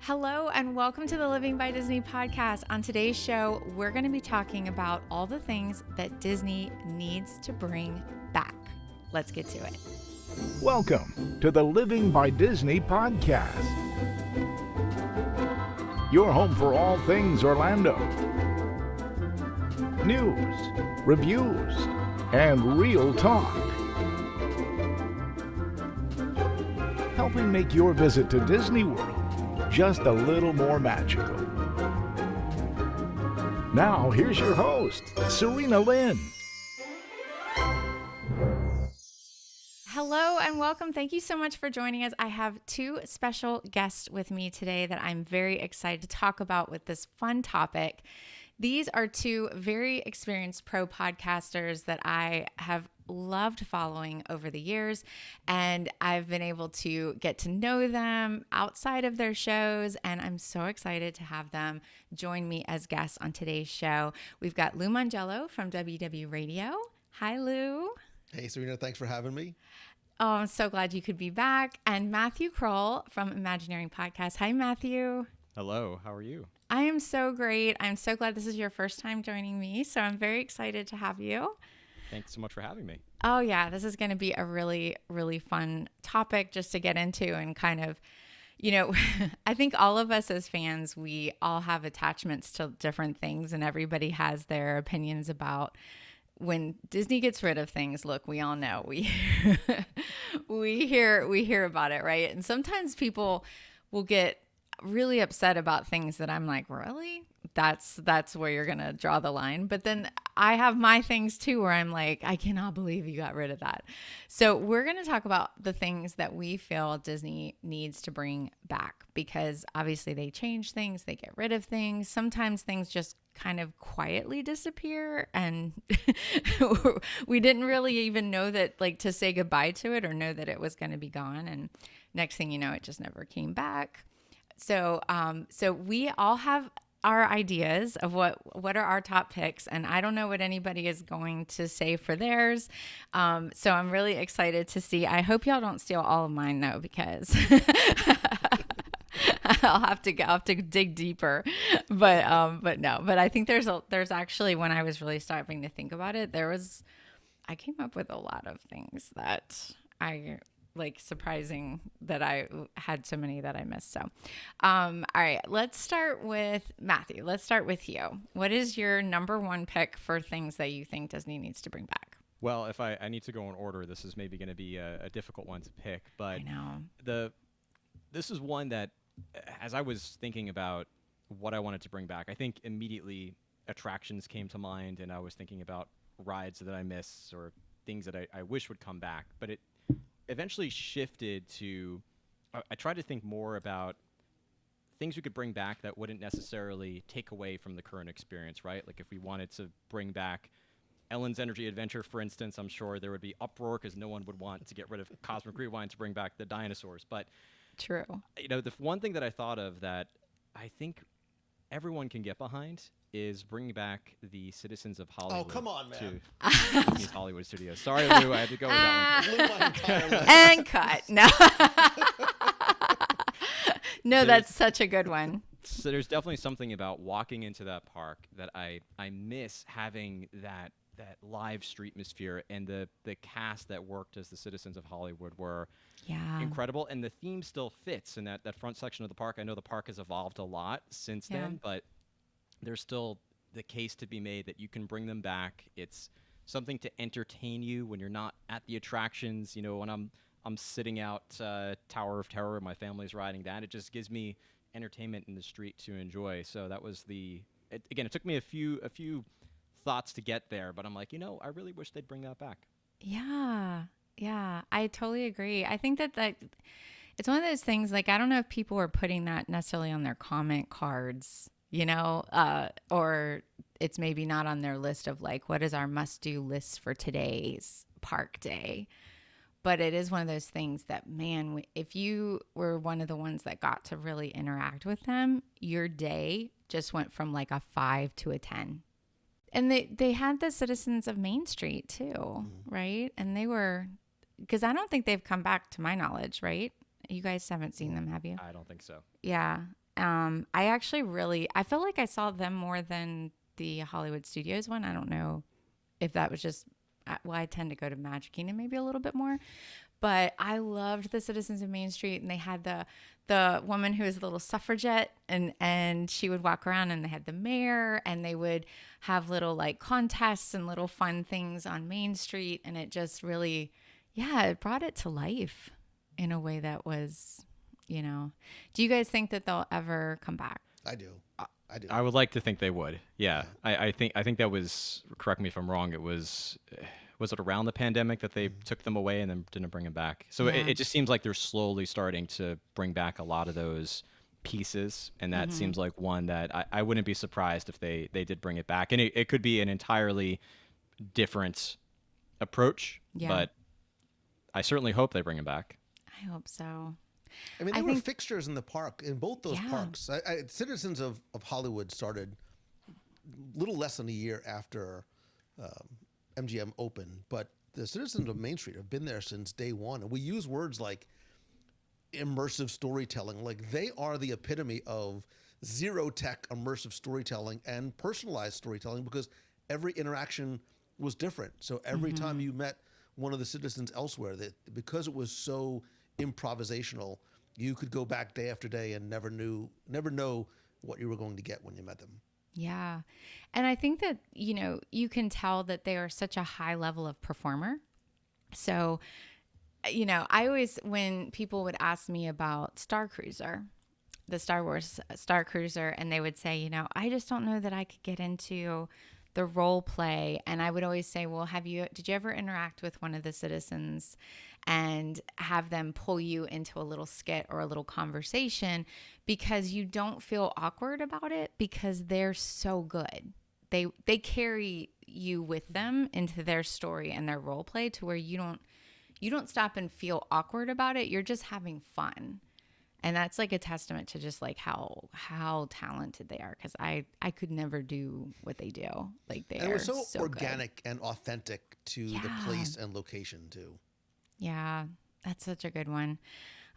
Hello and welcome to the Living by Disney podcast. On today's show, we're going to be talking about all the things that Disney needs to bring back. Let's get to it. Welcome to the Living by Disney podcast. Your home for all things Orlando. News, reviews, and real talk. Helping make your visit to Disney World just a little more magical. Now, here's your host, Serena Lynn. Hello and welcome. Thank you so much for joining us. I have two special guests with me today that I'm very excited to talk about with this fun topic. These are two very experienced pro podcasters that I have loved following over the years, and I've been able to get to know them outside of their shows, and I'm so excited to have them join me as guests on today's show. We've got Lou Mongello from WW Radio. Hi, Lou. Hey, Serena. Thanks for having me. Oh, I'm so glad you could be back. And Mathew Krul from Imagineering Podcast. Hi, Mathew. Hello. How are you? I am so great. I'm so glad this is your first time joining me, so I'm very excited to have you. Thanks so much for having me. Oh, yeah. This is going to be a really, really fun topic just to get into and kind of, I think all of us as fans, we all have attachments to different things, and everybody has their opinions about when Disney gets rid of things. Look, we all know we hear about it, right? And sometimes people will get really upset about things that I'm like, really? That's where you're going to draw the line. But then I have my things too, where I'm like, I cannot believe you got rid of that. So we're going to talk about the things that we feel Disney needs to bring back, because obviously they change things, they get rid of things. Sometimes things just kind of quietly disappear, and we didn't really even know that, like, to say goodbye to it or know that it was going to be gone. And next thing you know, it just never came back. So we all have our ideas of what are our top picks, and I don't know what anybody is going to say for theirs. So I'm really excited to see. I hope y'all don't steal all of mine though, because I'll have to dig deeper. But no. But I think there's actually, when I was really starting to think about it, I came up with a lot of things that I like, surprising that I had so many that I missed. So, all right, let's start with Mathew. Let's start with you. What is your number one pick for things that you think Disney needs to bring back? Well, if I need to go in order, this is maybe going to be a difficult one to pick, but I know. This is one that, as I was thinking about what I wanted to bring back, I think immediately attractions came to mind, and I was thinking about rides that I miss or things that I wish would come back, but it eventually shifted to, I tried to think more about things we could bring back that wouldn't necessarily take away from the current experience, right? Like if we wanted to bring back Ellen's Energy Adventure, for instance, I'm sure there would be uproar because no one would want to get rid of Cosmic Rewind to bring back the dinosaurs. But True. The one thing that I thought of that I think everyone can get behind is bringing back the Citizens of Hollywood. Oh, come on, man. To Disney's Hollywood Studios. Sorry, Lou, I had to go with that one. And cut. No. No, that's such a good one. So there's definitely something about walking into that park that I miss, having that live street atmosphere, and the cast that worked as the Citizens of Hollywood were incredible, and the theme still fits in that front section of the park. I know the park has evolved a lot since then, but there's still the case to be made that you can bring them back. It's something to entertain you when you're not at the attractions. When I'm sitting out Tower of Terror, my family's riding that. It just gives me entertainment in the street to enjoy. So that was it took me a few thoughts to get there, but I'm like, I really wish they'd bring that back. Yeah, I totally agree. I think that it's one of those things, like, I don't know if people are putting that necessarily on their comment cards, or it's maybe not on their list of, like, what is our must-do list for today's park day. But it is one of those things that, man, if you were one of the ones that got to really interact with them, your day just went from like a 5 to a 10. And they had the Citizens of Main Street too, right? And they were, because I don't think they've come back to my knowledge, right? You guys haven't seen them, have you? I don't think so. Yeah. I actually I feel like I saw them more than the Hollywood Studios one. I don't know if that was just, well, I tend to go to Magic Kingdom maybe a little bit more, but I loved the Citizens of Main Street, and they had the woman who was a little suffragette, and she would walk around, and they had the mayor, and they would have little like contests and little fun things on Main Street, and it just really, yeah, it brought it to life in a way that was, you know. Do you guys think that they'll ever come back? I do. I do. I would like to think they would. Yeah. I think that was, correct me if I'm wrong, it was it around the pandemic that they took them away and then didn't bring them back? So it just seems like they're slowly starting to bring back a lot of those pieces, and that seems like one that I wouldn't be surprised if they did bring it back. And it could be an entirely different approach, but I certainly hope they bring it back. I hope so. I mean, there were fixtures in the park, in both those parks. Citizens of Hollywood started a little less than a year after MGM opened, but the Citizens of Main Street have been there since day one. And we use words like immersive storytelling. Like, they are the epitome of zero-tech immersive storytelling and personalized storytelling, because every interaction was different. So every time you met one of the citizens elsewhere, that because it was so improvisational, you could go back day after day and never know what you were going to get when you met them. Yeah. And I think that, you know, you can tell that they are such a high level of performer. So, you know, I always, when people would ask me about Star Cruiser, the Star Wars Star Cruiser, and they would say, you know, I just don't know that I could get into the role play. And I would always say, well, did you ever interact with one of the citizens and have them pull you into a little skit or a little conversation, because you don't feel awkward about it because they're so good. They carry you with them into their story and their role play to where you don't stop and feel awkward about it. You're just having fun. And that's like a testament to just like how talented they are, because I could never do what they do. Like, they and are it was so organic and authentic to the place and location too. Yeah, that's such a good one.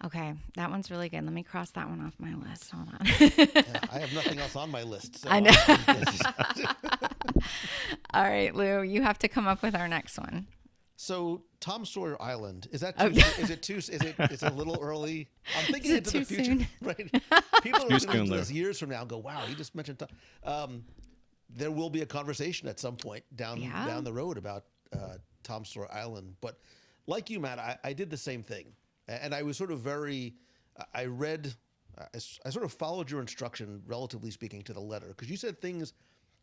Okay, that one's really good. Let me cross that one off my list. Hold on. I have nothing else on my list. So I know. All right, Lou, you have to come up with our next one. So, Tom Sawyer Island, is that is it a little early? I'm thinking into the future, soon? right? People are looking at this years from now and go, "Wow, he just mentioned Tom." There will be a conversation at some point down the road about Tom Sawyer Island. But like you, Matt, I did the same thing, and I was sort of I sort of followed your instruction, relatively speaking, to the letter, because you said things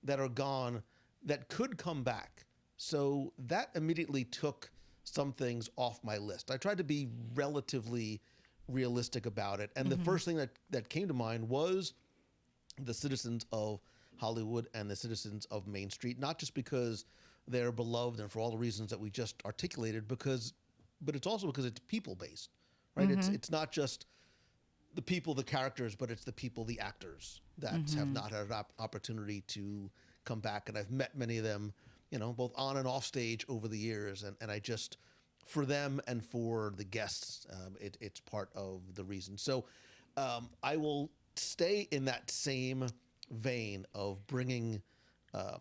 that are gone that could come back. So that immediately took some things off my list. I tried to be relatively realistic about it. And the first thing that came to mind was the citizens of Hollywood and the citizens of Main Street, not just because they're beloved and for all the reasons that we just articulated, but it's also because it's people-based, right? It's not just the people, the characters, but it's the people, the actors that have not had an opportunity to come back. And I've met many of them, you know, both on and off stage over the years. And I just, for them and for the guests, it's part of the reason. So I will stay in that same vein of bringing a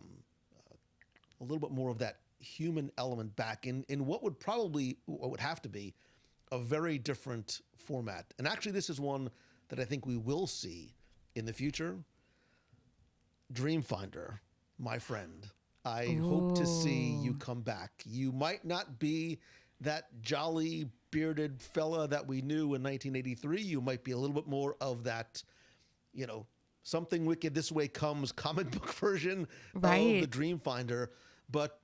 little bit more of that human element back in what would have to be a very different format. And actually, this is one that I think we will see in the future. Dreamfinder, my friend. I hope to see you come back. You might not be that jolly bearded fella that we knew in 1983. You might be a little bit more of that, you know, Something Wicked This Way Comes comic book version of the Dreamfinder. But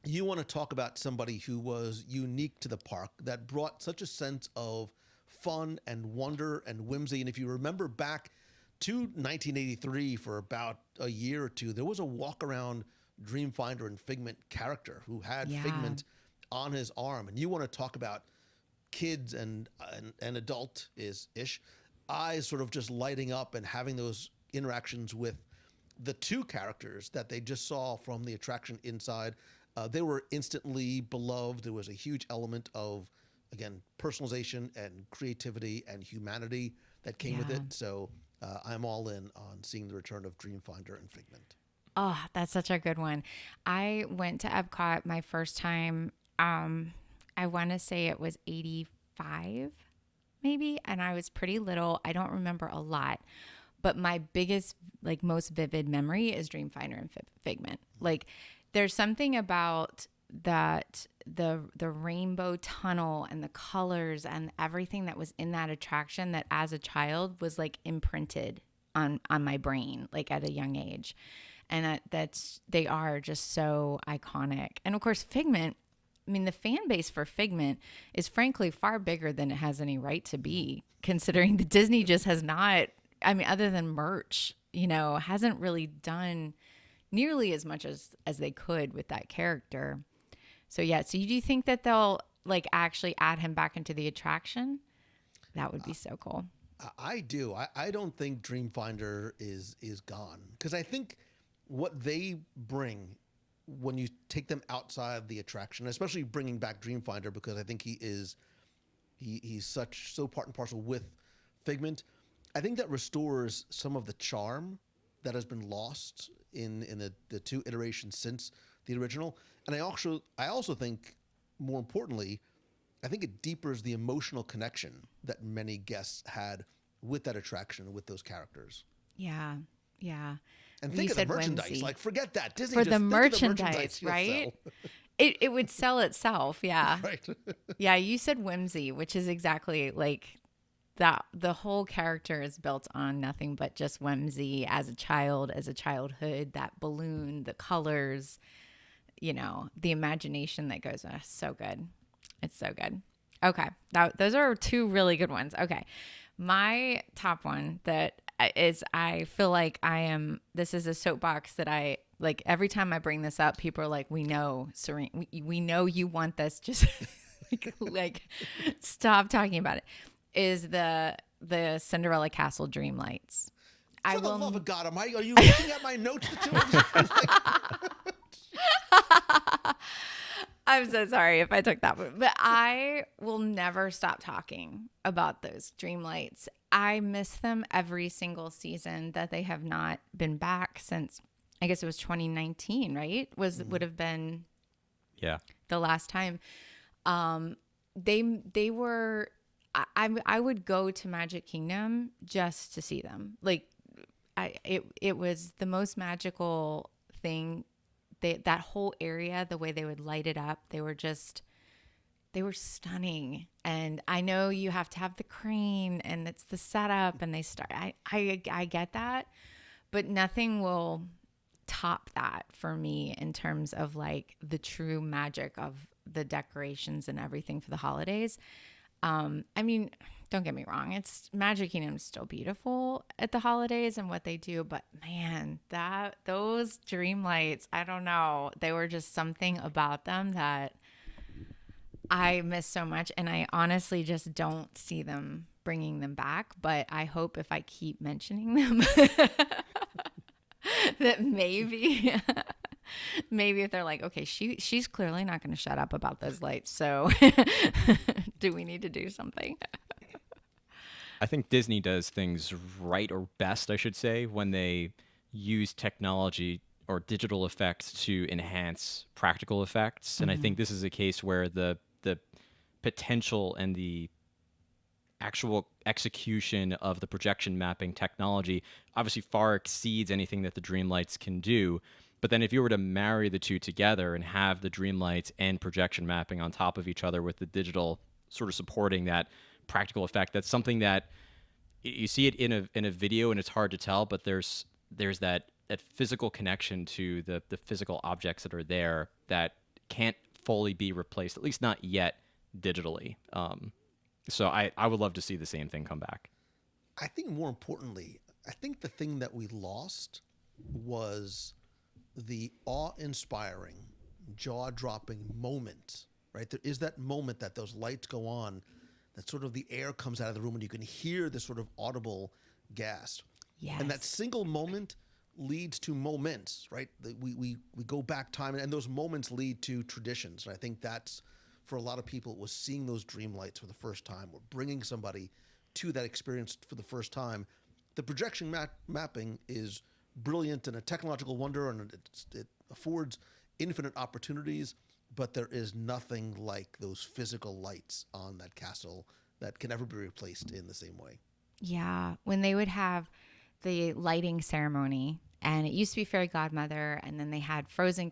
you want to talk about somebody who was unique to the park, that brought such a sense of fun and wonder and whimsy. And if you remember back to 1983 for about a year or two, there was a walk-around Dreamfinder and Figment character who had Figment on his arm. And you want to talk about kids and adult-ish eyes sort of just lighting up and having those interactions with the two characters that they just saw from the attraction inside. They were instantly beloved. There was a huge element of, again, personalization and creativity and humanity that came with it. So I'm all in on seeing the return of Dreamfinder and Figment. Oh, that's such a good one. I went to Epcot my first time. I want to say it was 85, maybe. And I was pretty little. I don't remember a lot. But my biggest, like most vivid memory is Dreamfinder and Figment. Like there's something about that the rainbow tunnel and the colors and everything that was in that attraction that as a child was like imprinted on my brain, like at a young age. And they are just so iconic. And of course, Figment, I mean, the fan base for Figment is frankly far bigger than it has any right to be, considering that Disney just has not, I mean, other than merch, hasn't really done nearly as much as they could with that character. So yeah, so do you think that they'll like actually add him back into the attraction? That would be so cool. I do. I don't think Dreamfinder is gone, because I think what they bring when you take them outside the attraction, especially bringing back Dreamfinder, because I think he's so part and parcel with Figment. I think that restores some of the charm that has been lost in the two iterations since the original. And I also think, more importantly, I think it deepens the emotional connection that many guests had with that attraction, with those characters. Yeah. And think of the merchandise. Whimsy. Like, forget that. Disney for just the think merchandise, of the right? It would sell itself. Yeah. Right. Yeah. You said whimsy, which is exactly like that. The whole character is built on nothing but just whimsy as a child, as a childhood, that balloon, the colors, the imagination that goes on. It's so good. It's so good. Okay. Those are two really good ones. Okay. My top one that is, I feel like this is a soapbox that I like every time I bring this up, people are like, we know, Serena, we know you want this. Just like stop talking about it. Is the Cinderella Castle Dream Lights. For the love of God, are you looking at my notes? The two of you? I'm so sorry if I took that one, but I will never stop talking about those dream lights. I miss them every single season that they have not been back since, I guess it was 2019, right? Would have been the last time. They were, I would go to Magic Kingdom just to see them. Like it was the most magical thing. That whole area, the way they would light it up, they were stunning. And I know you have to have the crane and it's the setup and they start, I get that, but nothing will top that for me in terms of like the true magic of the decorations and everything for the holidays. I mean, don't get me wrong. It's Magic Kingdom is still beautiful at the holidays and what they do, but man, those dream lights, I don't know. They were just something about them that I miss so much. And I honestly just don't see them bringing them back, but I hope if I keep mentioning them that maybe if they're like, okay, she's clearly not going to shut up about those lights. So do we need to do something? I think Disney does things right, or best, I should say, when they use technology or digital effects to enhance practical effects. And I think this is a case where the potential and the actual execution of the projection mapping technology obviously far exceeds anything that the Dreamlights can do. But then if you were to marry the two together and have the Dreamlights and projection mapping on top of each other with the digital sort of supporting that practical effect, that's something that you see it in a video and it's hard to tell, but there's that physical connection to the physical objects that are there that can't fully be replaced, at least not yet digitally. So I would love to see the same thing come back. I think more importantly, I think the thing that we lost was the awe-inspiring, jaw-dropping moment, right? There is that moment that those lights go on, that sort of the air comes out of the room and you can hear this sort of audible gasp. Yes. And that single moment leads to moments, right? We go back time and those moments lead to traditions. And I think that's, for a lot of people, it was seeing those dream lights for the first time or bringing somebody to that experience for the first time the projection mapping is brilliant and a technological wonder, and it affords infinite opportunities, but there is nothing like those physical lights on that castle that can ever be replaced in the same way. Yeah, when they would have the lighting ceremony, and it used to be Fairy Godmother, and then they had Frozen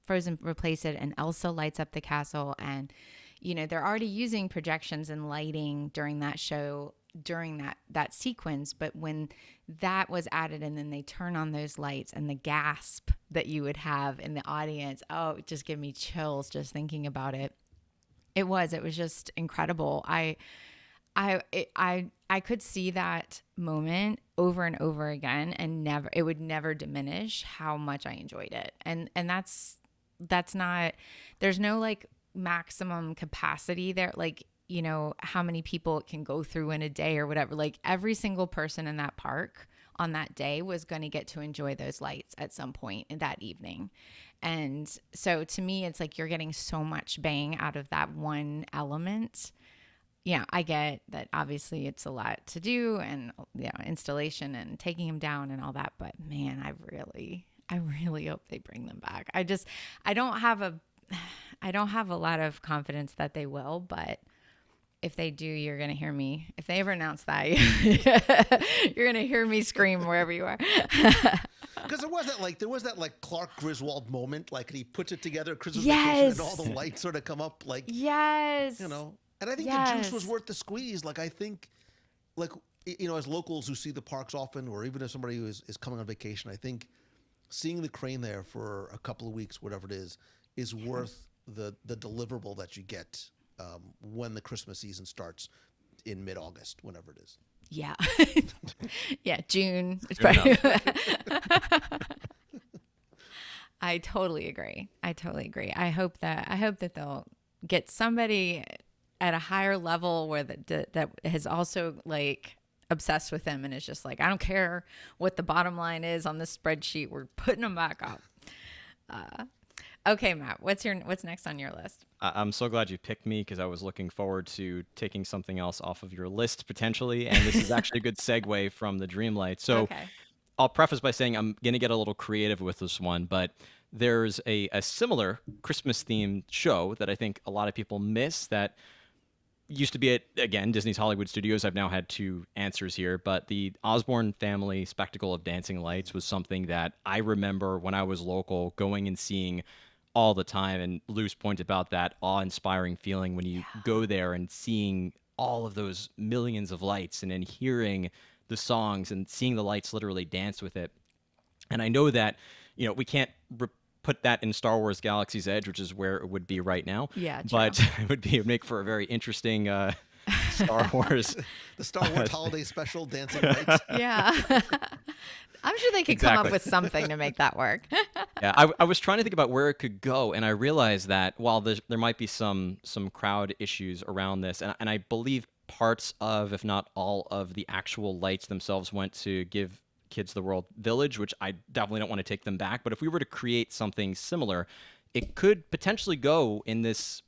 Frozen replace it, and Elsa lights up the castle, and they're already using projections and lighting during that show, during that sequence. But when that was added, and then they turn on those lights, and the gasp that you would have in the audience, it just gave me chills just thinking about it. It was just incredible. I could see that moment over and over again, and it would never diminish how much I enjoyed it. And that's not, there's no like maximum capacity there, like, how many people it can go through in a day or whatever. Like every single person in that park on that day was going to get to enjoy those lights at some point in that evening. And so to me, it's like you're getting so much bang out of that one element. Yeah, I get that obviously it's a lot to do, and installation and taking them down and all that, but man, I really hope they bring them back. I don't have a lot of confidence that they will, but if they do, you're going to hear me. If they ever announce that, you're going to hear me scream wherever you are. Because there was that Clark Griswold moment, like he puts it together, Christmas Yes. Vacation, and all the lights sort of come up, like, yes, And I think the juice was worth the squeeze. Like, I think, as locals who see the parks often, or even as somebody who is coming on vacation, I think seeing the crane there for a couple of weeks, whatever it is worth the deliverable that you get when the Christmas season starts in mid-August, whenever it is. Yeah. Yeah, June. It's probably I totally agree. I hope that they'll get somebody at a higher level where that has also like obsessed with them and is just like, I don't care what the bottom line is on this spreadsheet, we're putting them back up. Okay, Matt, what's next on your list? I'm so glad you picked me, because I was looking forward to taking something else off of your list potentially, and this is actually a good segue from the Dreamlight. So okay. I'll preface by saying I'm going to get a little creative with this one, but there's a similar Christmas-themed show that I think a lot of people miss that used to be at, again, Disney's Hollywood Studios. I've now had two answers here, but the Osborne family spectacle of dancing lights was something that I remember when I was local going and seeing all the time. And Lou's point about that awe-inspiring feeling when you go there and seeing all of those millions of lights and then hearing the songs and seeing the lights literally dance with it. And I know that, we can't put that in Star Wars Galaxy's Edge, which is where it would be right now. Yeah, true. But it would make for a very interesting Star Wars. The Star Wars holiday special, dancing lights. Yeah. I'm sure they could come up with something to make that work. Yeah, I was trying to think about where it could go, and I realized that while there might be some crowd issues around this, and I believe parts of, if not all of, the actual lights themselves went to give Kids the World Village, which I definitely don't want to take them back. But if we were to create something similar, it could potentially go in this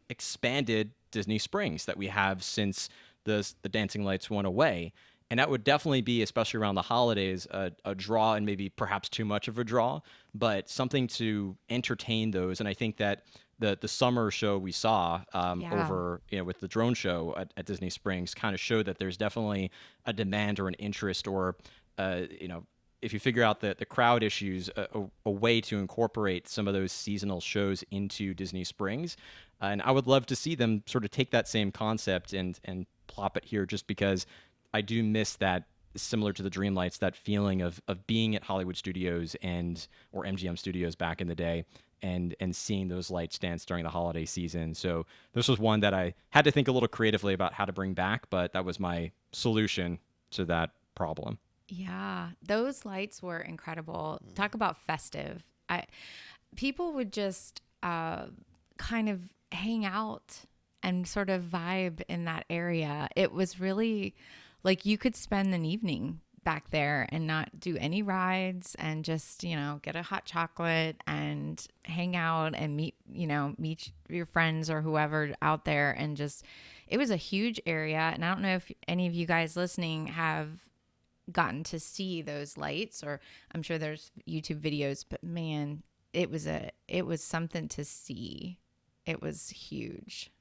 expanded Disney Springs that we have since the dancing lights went away. And that would definitely be, especially around the holidays, a draw, and maybe perhaps too much of a draw, but something to entertain those. And I think that the summer show we saw over with the drone show at Disney Springs kind of showed that there's definitely a demand or an interest, or if you figure out the crowd issues, a way to incorporate some of those seasonal shows into Disney Springs. And I would love to see them sort of take that same concept and plop it here, just because I do miss that, similar to the Dreamlights, that feeling of being at Hollywood Studios or MGM Studios back in the day, and seeing those lights dance during the holiday season. So this was one that I had to think a little creatively about how to bring back, but that was my solution to that problem. Yeah, those lights were incredible. Talk about festive. People would just kind of hang out and sort of vibe in that area. It was really like you could spend an evening back there and not do any rides, and just, get a hot chocolate and hang out and meet your friends or whoever out there. And just, it was a huge area. And I don't know if any of you guys listening have gotten to see those lights, or I'm sure there's YouTube videos, but man, it was something to see. It was huge.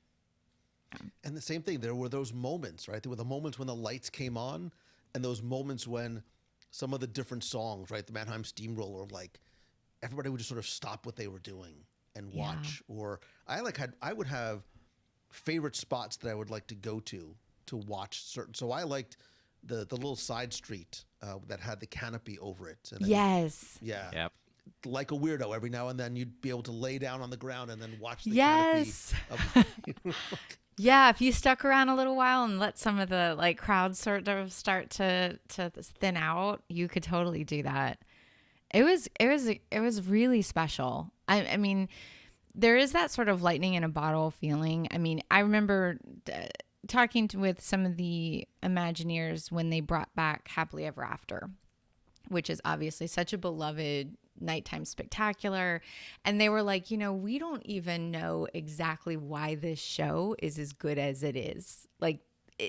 And the same thing, there were those moments, right? There were the moments when the lights came on, and those moments when some of the different songs, right? The Mannheim Steamroller, like everybody would just sort of stop what they were doing and watch. Or I would have favorite spots that I would like to go to watch certain. So I liked the little side street that had the canopy over it. And yes. Yep. Like a weirdo, every now and then you'd be able to lay down on the ground and then watch the yes. canopy. Yeah, if you stuck around a little while and let some of the like crowds sort of start to thin out, you could totally do that. It was really special. I mean, there is that sort of lightning in a bottle feeling. I mean, I remember talking with some of the Imagineers when they brought back Happily Ever After, which is obviously such a beloved nighttime spectacular. And they were like, we don't even know exactly why this show is as good as it is. Like,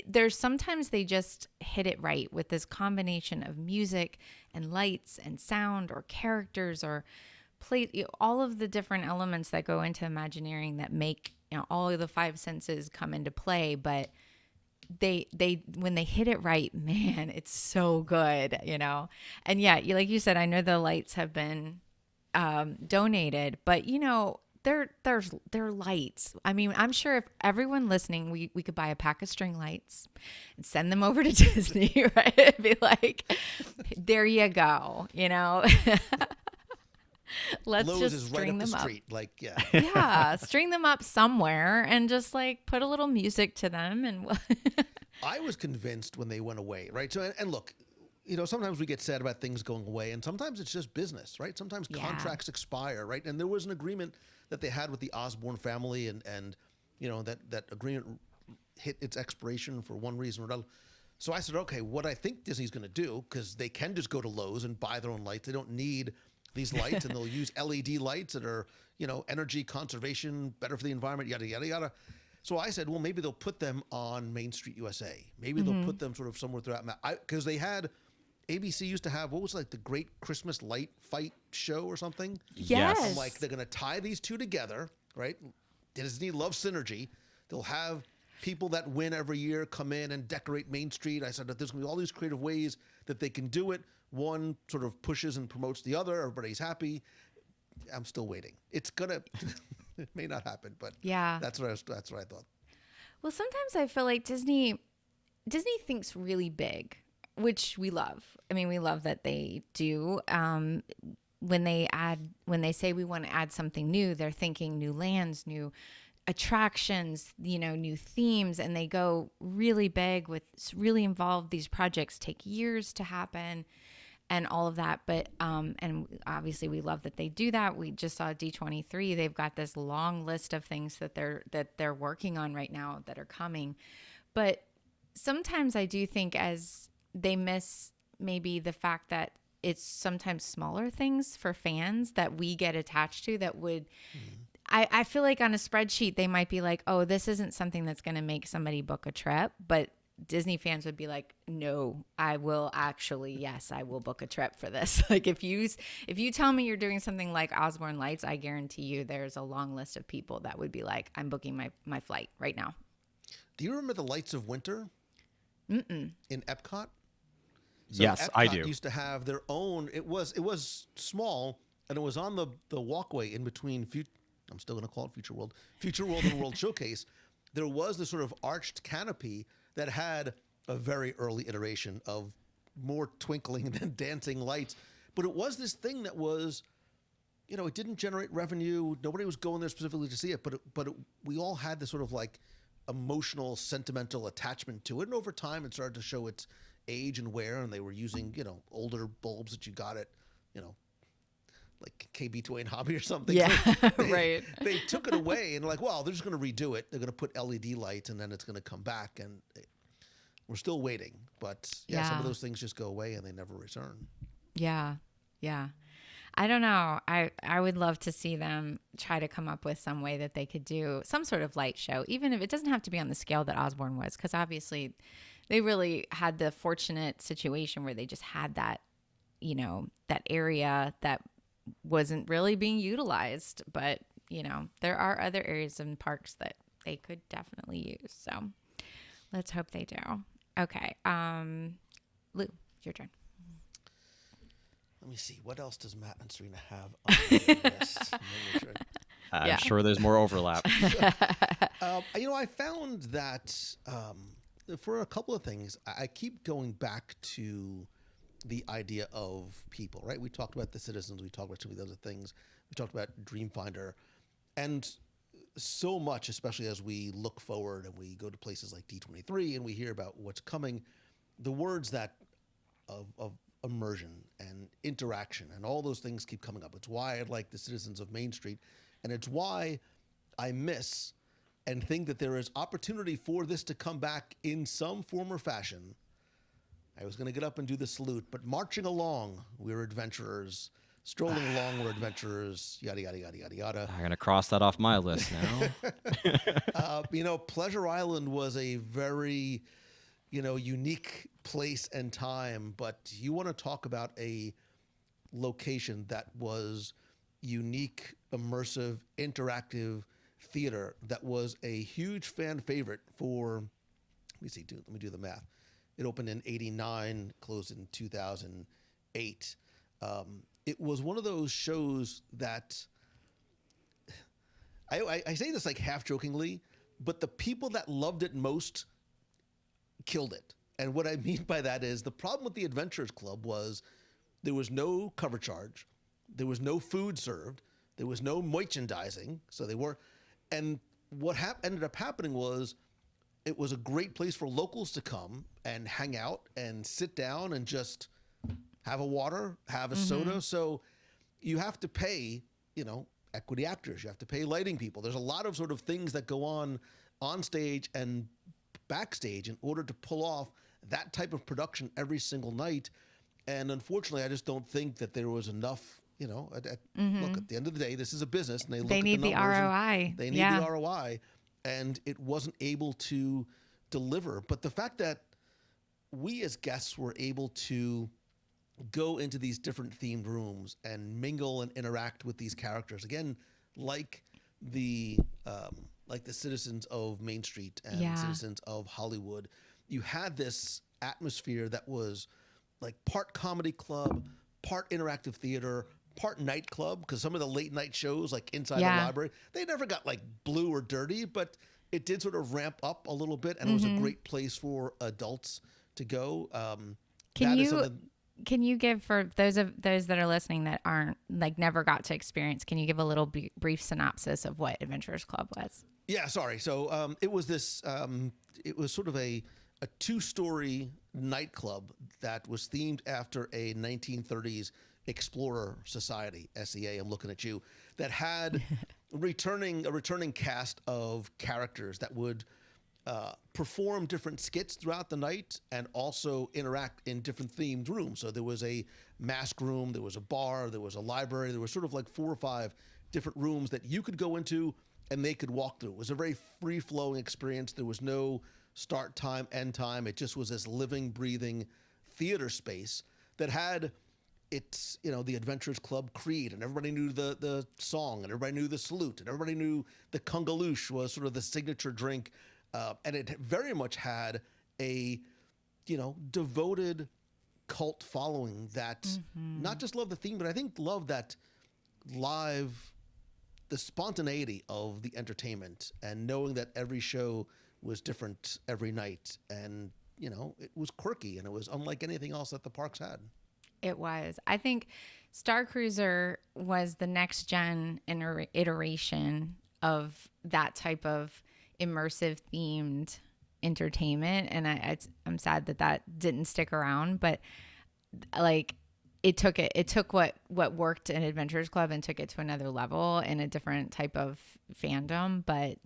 there's sometimes they just hit it right with this combination of music and lights and sound or characters or all of the different elements that go into Imagineering that make all of the five senses come into play. But they when they hit it right, man, it's so good, And yeah, like you said, I know the lights have been donated, but they're lights. I mean, I'm sure if everyone listening, we could buy a pack of string lights and send them over to Disney, right? It'd be like, there you go, Let's Lowe's just is string right up them the up. street. Like, yeah. Yeah, string them up somewhere and just like put a little music to them. And I was convinced when they went away, right? So, and look, sometimes we get sad about things going away, and sometimes it's just business, right? Sometimes contracts expire, right? And there was an agreement that they had with the Osborne family, and that agreement hit its expiration for one reason or another. So I said, okay, what I think Disney's going to do, because they can just go to Lowe's and buy their own lights. They don't need these lights, and they'll use LED lights that are, energy conservation, better for the environment, yada, yada, yada. So I said, well, maybe they'll put them on Main Street USA. Maybe they'll put them sort of somewhere throughout. Because they had, ABC used to have, what was like the Great Christmas Light Fight show or something? Yes. I'm like, they're going to tie these two together, right? Disney loves synergy. They'll have people that win every year come in and decorate Main Street. I said that there's going to be all these creative ways that they can do it. One sort of pushes and promotes the other. Everybody's happy. I'm still waiting. It's gonna. It may not happen, but yeah, that's what I thought. Well, sometimes I feel like Disney thinks really big, which we love. I mean, we love that they do. When they say we want to add something new, they're thinking new lands, new attractions, new themes, and they go really big with really involved. These projects take years to happen and all of that. But, and obviously we love that they do that. We just saw D23. They've got this long list of things that they're working on right now that are coming. But sometimes I do think as they miss maybe the fact that it's sometimes smaller things for fans that we get attached to that would, I feel like on a spreadsheet, they might be like, oh, this isn't something that's going to make somebody book a trip. But Disney fans would be like, no, I will book a trip for this. Like if you tell me you're doing something like Osborne Lights, I guarantee you there's a long list of people that would be like, I'm booking my flight right now. Do you remember the Lights of Winter? Mm-mm. In Epcot? So yes, Epcot I do. Used to have their own. It was small, and it was on the walkway in between. I'm still going to call it Future World and World Showcase. There was this sort of arched canopy that had a very early iteration of more twinkling than dancing lights. But it was this thing that was, it didn't generate revenue. Nobody was going there specifically to see it. But we all had this sort of like emotional, sentimental attachment to it. And over time, it started to show its age and wear. And they were using, older bulbs that you got at, like KB Twain Hobby or something. Yeah, so right. They took it away and like, well, they're just going to redo it. They're going to put LED lights and then it's going to come back. And we're still waiting. But some of those things just go away and they never return. Yeah. Yeah. I don't know. I would love to see them try to come up with some way that they could do some sort of light show, even if it doesn't have to be on the scale that Osborne was, because obviously they really had the fortunate situation where they just had that, that area that wasn't really being utilized. But, there are other areas in parks that they could definitely use. So let's hope they do. Okay. Lou, your turn. Let me see. What else does Matt and Serena have on their list? I'm sure there's more overlap. I found that for a couple of things, I keep going back to the idea of people, right? We talked about the citizens. We talked about some of the other things. We talked about Dreamfinder. And so much, especially as we look forward and we go to places like D23 and we hear about what's coming, the words that of immersion and interaction and all those things keep coming up. It's why I like the citizens of Main Street, and it's why I miss and think that there is opportunity for this to come back in some form or fashion. I was going to get up and do the salute, but marching along, we're adventurers. Strolling along, we're adventurers, yada, yada, yada, yada, yada. I'm going to cross that off my list now. Pleasure Island was a very, unique place and time, but you want to talk about a location that was unique, immersive, interactive theater that was a huge fan favorite for, let me do the math. It opened in 89, closed in 2008. It was one of those shows that I say this like half jokingly, but the people that loved it most killed it. And what I mean by that is the problem with the Adventurers Club was there was no cover charge, there was no food served, there was no merchandising, so they weren't. And what ended up happening was it was a great place for locals to come and hang out and sit down and just have a water, have a soda. So you have to pay, equity actors. You have to pay lighting people. There's a lot of sort of things that go on stage and backstage in order to pull off that type of production every single night. And unfortunately, I just don't think that there was enough, look, at the end of the day, this is a business and they need the ROI. They need the ROI. And it wasn't able to deliver. But the fact that we as guests were able to go into these different themed rooms and mingle and interact with these characters again, like the citizens of Main Street and citizens of Hollywood. You had this atmosphere that was like part comedy club, part interactive theater, part nightclub, because some of the late night shows like inside the library, they never got like blue or dirty, but it did sort of ramp up a little bit, and it was a great place for adults to go. Can you give, for those that are listening that aren't never got to experience, can you give a little brief synopsis of what Adventurers Club was? Yeah, sorry. So it was this. It was sort of a 2-story nightclub that was themed after a 1930s explorer society. SEA, I'm looking at you. That had a returning cast of characters that would perform different skits throughout the night and also interact in different themed rooms. So there was a mask room, there was a bar, there was a library, there was sort of like 4 or 5 different rooms that you could go into and they could walk through. It was a very free-flowing experience. There was no start time, end time. It just was this living, breathing theater space that had its, the Adventurers Club creed, and everybody knew the song, and everybody knew the salute, and everybody knew the kungaloosh was sort of the signature drink. And it very much had a, devoted cult following that not just loved the theme, but I think loved that the spontaneity of the entertainment and knowing that every show was different every night. And, it was quirky and it was unlike anything else that the parks had. It was. I think Star Cruiser was the next gen iteration of that type of immersive themed entertainment, and I'm sad that didn't stick around, but it took what worked in Adventurers Club and took it to another level in a different type of fandom. But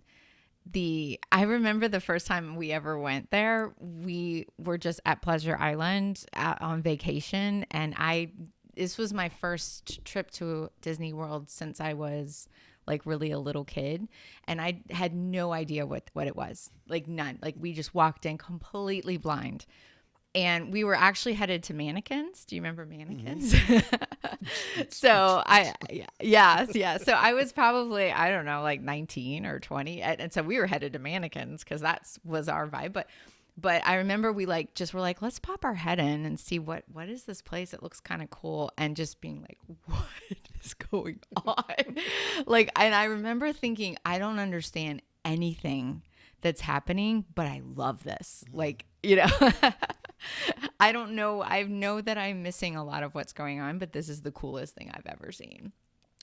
I remember the first time we ever went there, we were just at Pleasure Island on vacation, and this was my first trip to Disney World since I was like really a little kid, and I had no idea what it was. Like none. Like we just walked in completely blind. And we were actually headed to Mannequins. Do you remember Mannequins? So So I was probably, I don't know, like 19 or 20. And so we were headed to Mannequins because that was our vibe. But I remember we like just were like, let's pop our head in and see what is this place? It looks kind of cool. And just being like, what is going on? Like, and I remember thinking, I don't understand anything that's happening, but I love this. Like, you know, I don't know. I know that I'm missing a lot of what's going on, but this is the coolest thing I've ever seen.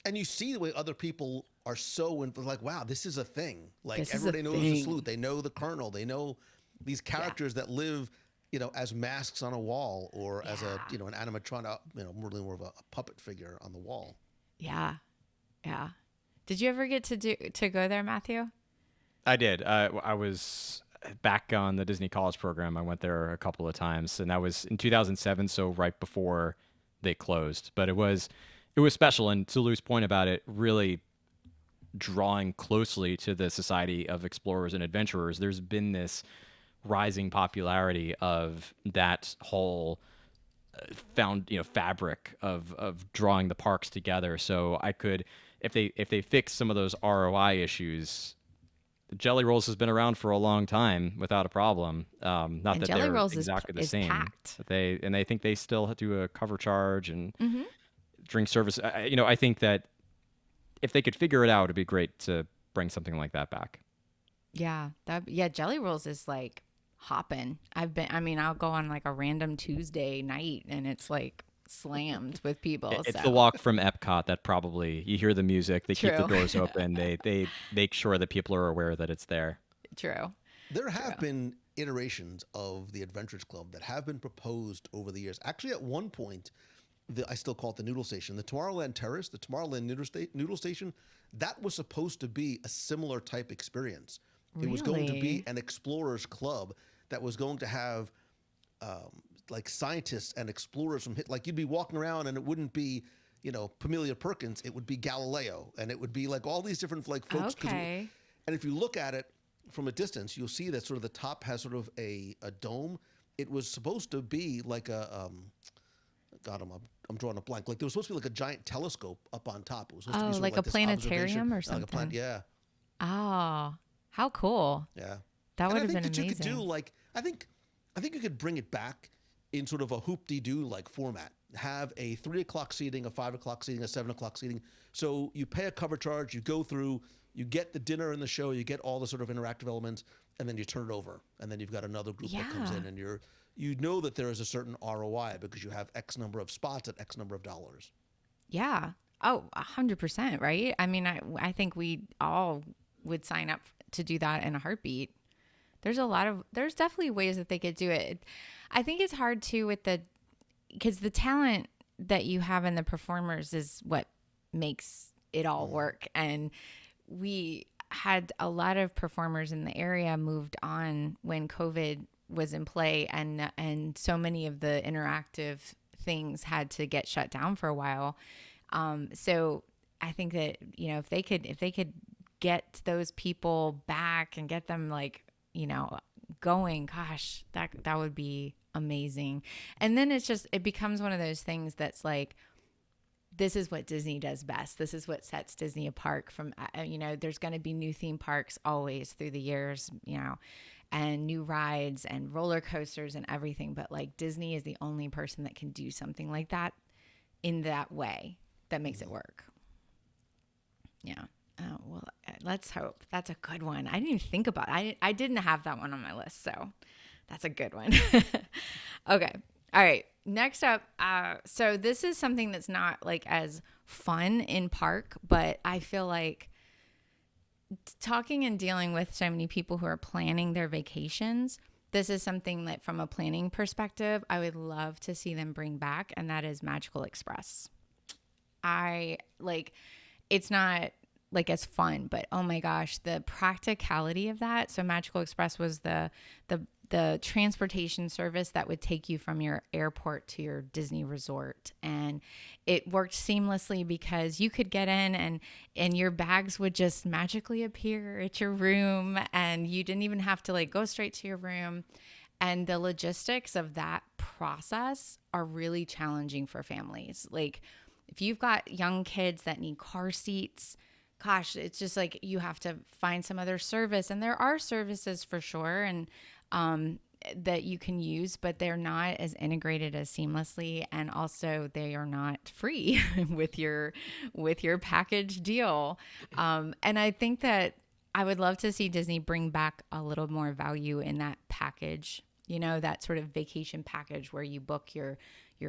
And you see the way other people are so like, wow, this is a thing. Like everybody knows the salute. They know the colonel. They know these characters that live, you know, as masks on a wall or as a, you know, an animatronic, you know, more of a puppet figure on the wall. Yeah. Yeah. Did you ever get to go there, Mathew? I did. I was back on the Disney College program. I went there a couple of times, and that was in 2007, so right before they closed. But it was special, and to Lou's point about it, really drawing closely to the Society of Explorers and Adventurers. There's been this rising popularity of that whole fabric of drawing the parks together. So I could, if they fix some of those ROI issues. Jelly Rolls has been around for a long time without a problem. Not and that Jelly they're Rolls exactly the is same. Packed. But I think they still do a cover charge and drink service. I think that if they could figure it out, it'd be great to bring something like that back. Yeah, Jelly Rolls is like hopping. I'll go on like a random Tuesday night and it's like slammed with people. It's the walk from Epcot that probably you hear the music, they keep the doors open, they make sure that people are aware that it's there. True. There have been iterations of the Adventures Club that have been proposed over the years. Actually, at one point, I still call it the Noodle Station, the Tomorrowland Terrace, the Tomorrowland Noodle Station, that was supposed to be a similar type experience. Really? It was going to be an explorers club that was going to have like scientists and explorers from like you'd be walking around and it wouldn't be, you know, Pamelia Perkins, it would be Galileo, and it would be like all these different like folks. Okay. And if you look at it from a distance, you'll see that sort of the top has sort of a dome. It was supposed to be like a God, I'm drawing a blank. Like there was supposed to be like a giant telescope up on top. It was supposed to be sort like of a planetarium or something. Like yeah. Oh, how cool! Yeah, that would have been amazing. You could do like I think you could bring it back in sort of a hoop-de-doo like format. Have a 3 o'clock seating, a 5 o'clock seating, a 7 o'clock seating. So you pay a cover charge, you go through, you get the dinner and the show, you get all the sort of interactive elements, and then you turn it over. And then you've got another group that comes in, and you know that there is a certain ROI because you have X number of spots at X number of dollars. Yeah. Oh, 100%, right? I mean, I think we all would sign up to do that in a heartbeat. There's definitely ways that they could do it. I think it's hard too because the talent that you have in the performers is what makes it all work. And we had a lot of performers in the area moved on when COVID was in play, and so many of the interactive things had to get shut down for a while. So I think that, you know, if they could get those people back and get them like, you know, going, gosh, that would be amazing. And then it becomes one of those things that's like, this is what Disney does best. This is what sets Disney apart from, you know, there's going to be new theme parks always through the years, you know, and new rides and roller coasters and everything. But like Disney is the only person that can do something like that in that way that makes it work. Yeah. Oh, well, let's hope. That's a good one. I didn't even think about it. I didn't have that one on my list, so that's a good one. Okay. All right. Next up, so this is something that's not like as fun in park, but I feel like talking and dealing with so many people who are planning their vacations, this is something that from a planning perspective, I would love to see them bring back, and that is Magical Express. It's not like as fun, but oh my gosh, the practicality of that. So Magical Express was the the transportation service that would take you from your airport to your Disney resort. And it worked seamlessly because you could get in and your bags would just magically appear at your room, and you didn't even have to like go straight to your room. And the logistics of that process are really challenging for families. Like if you've got young kids that need car seats, gosh, it's just like you have to find some other service. And there are services for sure, and that you can use, but they're not as integrated as seamlessly, and also they are not free with your package deal. And I think that I would love to see Disney bring back a little more value in that package, that sort of vacation package where you book your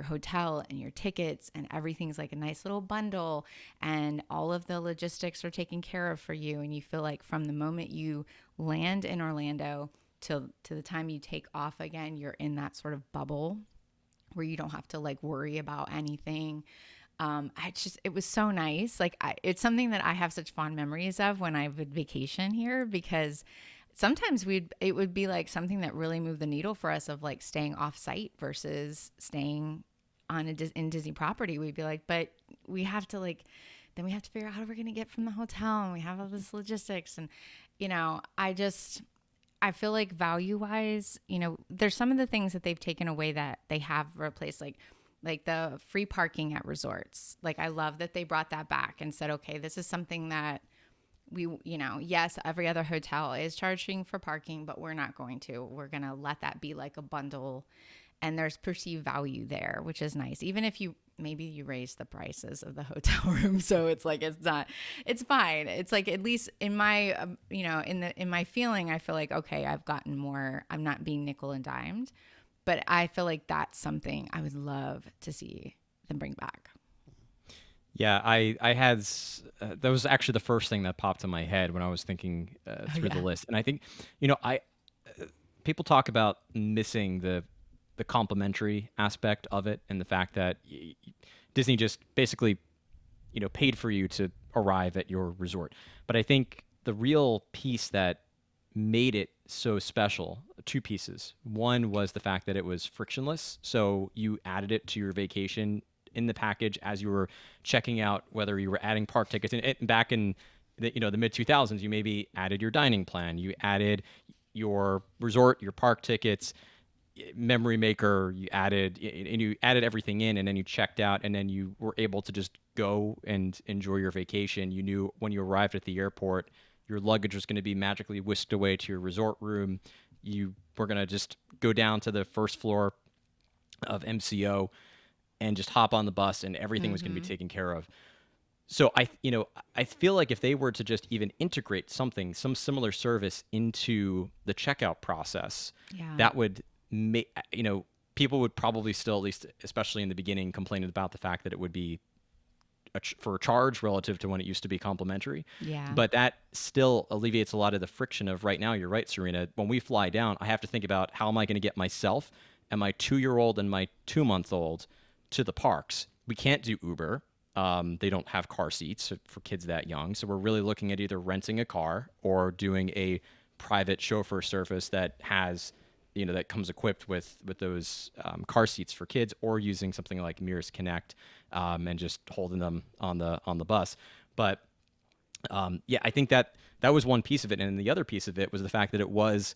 hotel and your tickets and everything's like a nice little bundle, and all of the logistics are taken care of for you. And you feel like from the moment you land in Orlando to the time you take off again, you're in that sort of bubble where you don't have to like worry about anything. It was so nice. Like it's something that I have such fond memories of when I would vacation here, because sometimes it would be like something that really moved the needle for us of like staying off site versus staying in Disney property. We'd be like, but we have to then we have to figure out how we're going to get from the hotel, and we have all this logistics. And, I feel like value-wise, there's some of the things that they've taken away that they have replaced, like the free parking at resorts. Like I love that they brought that back and said, okay, this is something that yes, every other hotel is charging for parking, but we're not going to. We're going to let that be like a bundle, and there's perceived value there, which is nice. Even if maybe you raise the prices of the hotel room, so it's like it's fine. It's like at least in my in my feeling, I feel like okay, I've gotten more. I'm not being nickel and dimed, but I feel like that's something I would love to see them bring back. Yeah, I had that was actually the first thing that popped in my head when I was thinking through the list. And I think people talk about missing the complimentary aspect of it, and the fact that Disney just basically paid for you to arrive at your resort. But I think the real piece that made it so special, two pieces. One was the fact that it was frictionless, so you added it to your vacation in the package as you were checking out, whether you were adding park tickets. And back in the mid 2000s, you maybe added your dining plan, you added your resort, your park tickets, memory maker, you added everything in, and then you checked out, and then you were able to just go and enjoy your vacation. You knew when you arrived at the airport, your luggage was going to be magically whisked away to your resort room. You were going to just go down to the first floor of MCO and just hop on the bus, and everything was going to be taken care of. So I feel like if they were to just even integrate some similar service into the checkout process, that would make, people would probably still, at least especially in the beginning, complain about the fact that it would be for a charge relative to when it used to be complimentary. Yeah. But that still alleviates a lot of the friction of right now. You're right, Serena. When we fly down, I have to think about how am I going to get myself and my 2-year-old and my 2-month-old to the parks. We can't do Uber. They don't have car seats for kids that young. So we're really looking at either renting a car or doing a private chauffeur service that has, that comes equipped with those car seats for kids, or using something like Mirrors Connect and just holding them on the bus. But I think that was one piece of it. And the other piece of it was the fact that it was,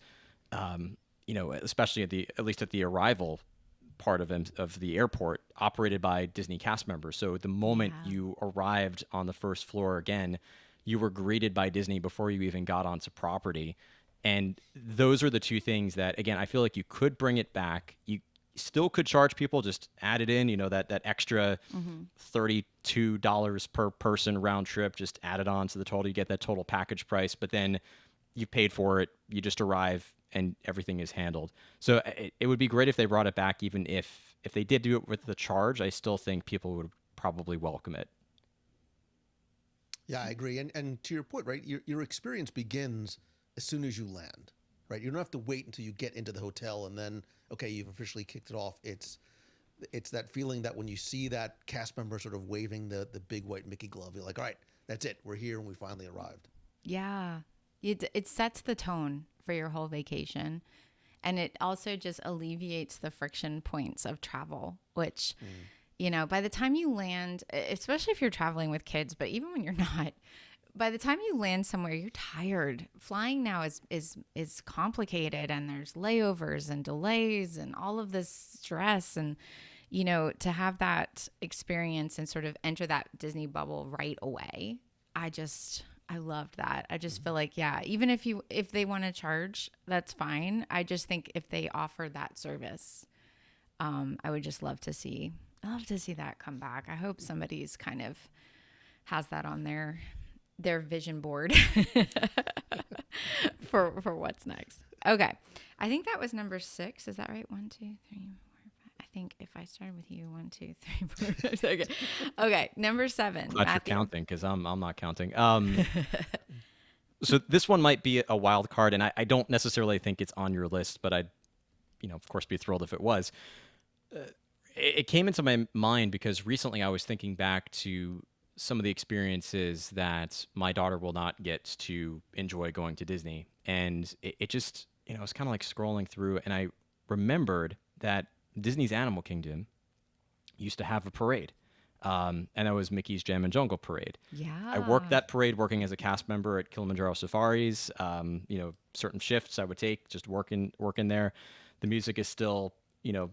especially at least at the arrival part of the airport, operated by Disney cast members. So the moment you arrived on the first floor again, you were greeted by Disney before you even got onto property. And those are the two things that, again, I feel like you could bring it back. You still could charge people, just add it in, that extra $32 per person round trip, just add it on to the total. You get that total package price, but then you paid for it. You just arrive and everything is handled. So it would be great if they brought it back, even if they did do it with the charge. I still think people would probably welcome it. Yeah, I agree. And to your point, right, your experience begins as soon as you land, right? You don't have to wait until you get into the hotel and then, okay, you've officially kicked it off. It's that feeling that when you see that cast member sort of waving the big white Mickey glove, you're like, all right, that's it. We're here and we finally arrived. Yeah. It sets the tone for your whole vacation. And it also just alleviates the friction points of travel, which, you know, by the time you land, especially if you're traveling with kids, but even when you're not, by the time you land somewhere, you're tired. Flying now is complicated, and there's layovers and delays and all of this stress. And, you know, to have that experience and sort of enter that Disney bubble right away, I loved that. I just feel like, yeah, even if they want to charge, that's fine. I just think if they offer that service, I would just love to see that come back. I hope somebody's kind of has that on their vision board for what's next. Okay. I think that was number 6. Is that right? 1, 2, 3, 4, 5. I think if I started with you, 1, 2, 3, 4, 5. Okay. Okay. Number 7. I'm not counting because I'm not counting. So this one might be a wild card, and I don't necessarily think it's on your list, but I'd, you know, of course, be thrilled if it was. It came into my mind because recently I was thinking back to some of the experiences that my daughter will not get to enjoy going to Disney. And it just, you know, it's kind of like scrolling through, and I remembered that Disney's Animal Kingdom used to have a parade. And that was Mickey's Jam and Jungle Parade. Yeah. I worked that parade working as a cast member at Kilimanjaro Safaris. You know, certain shifts I would take just working there. The music is still, you know,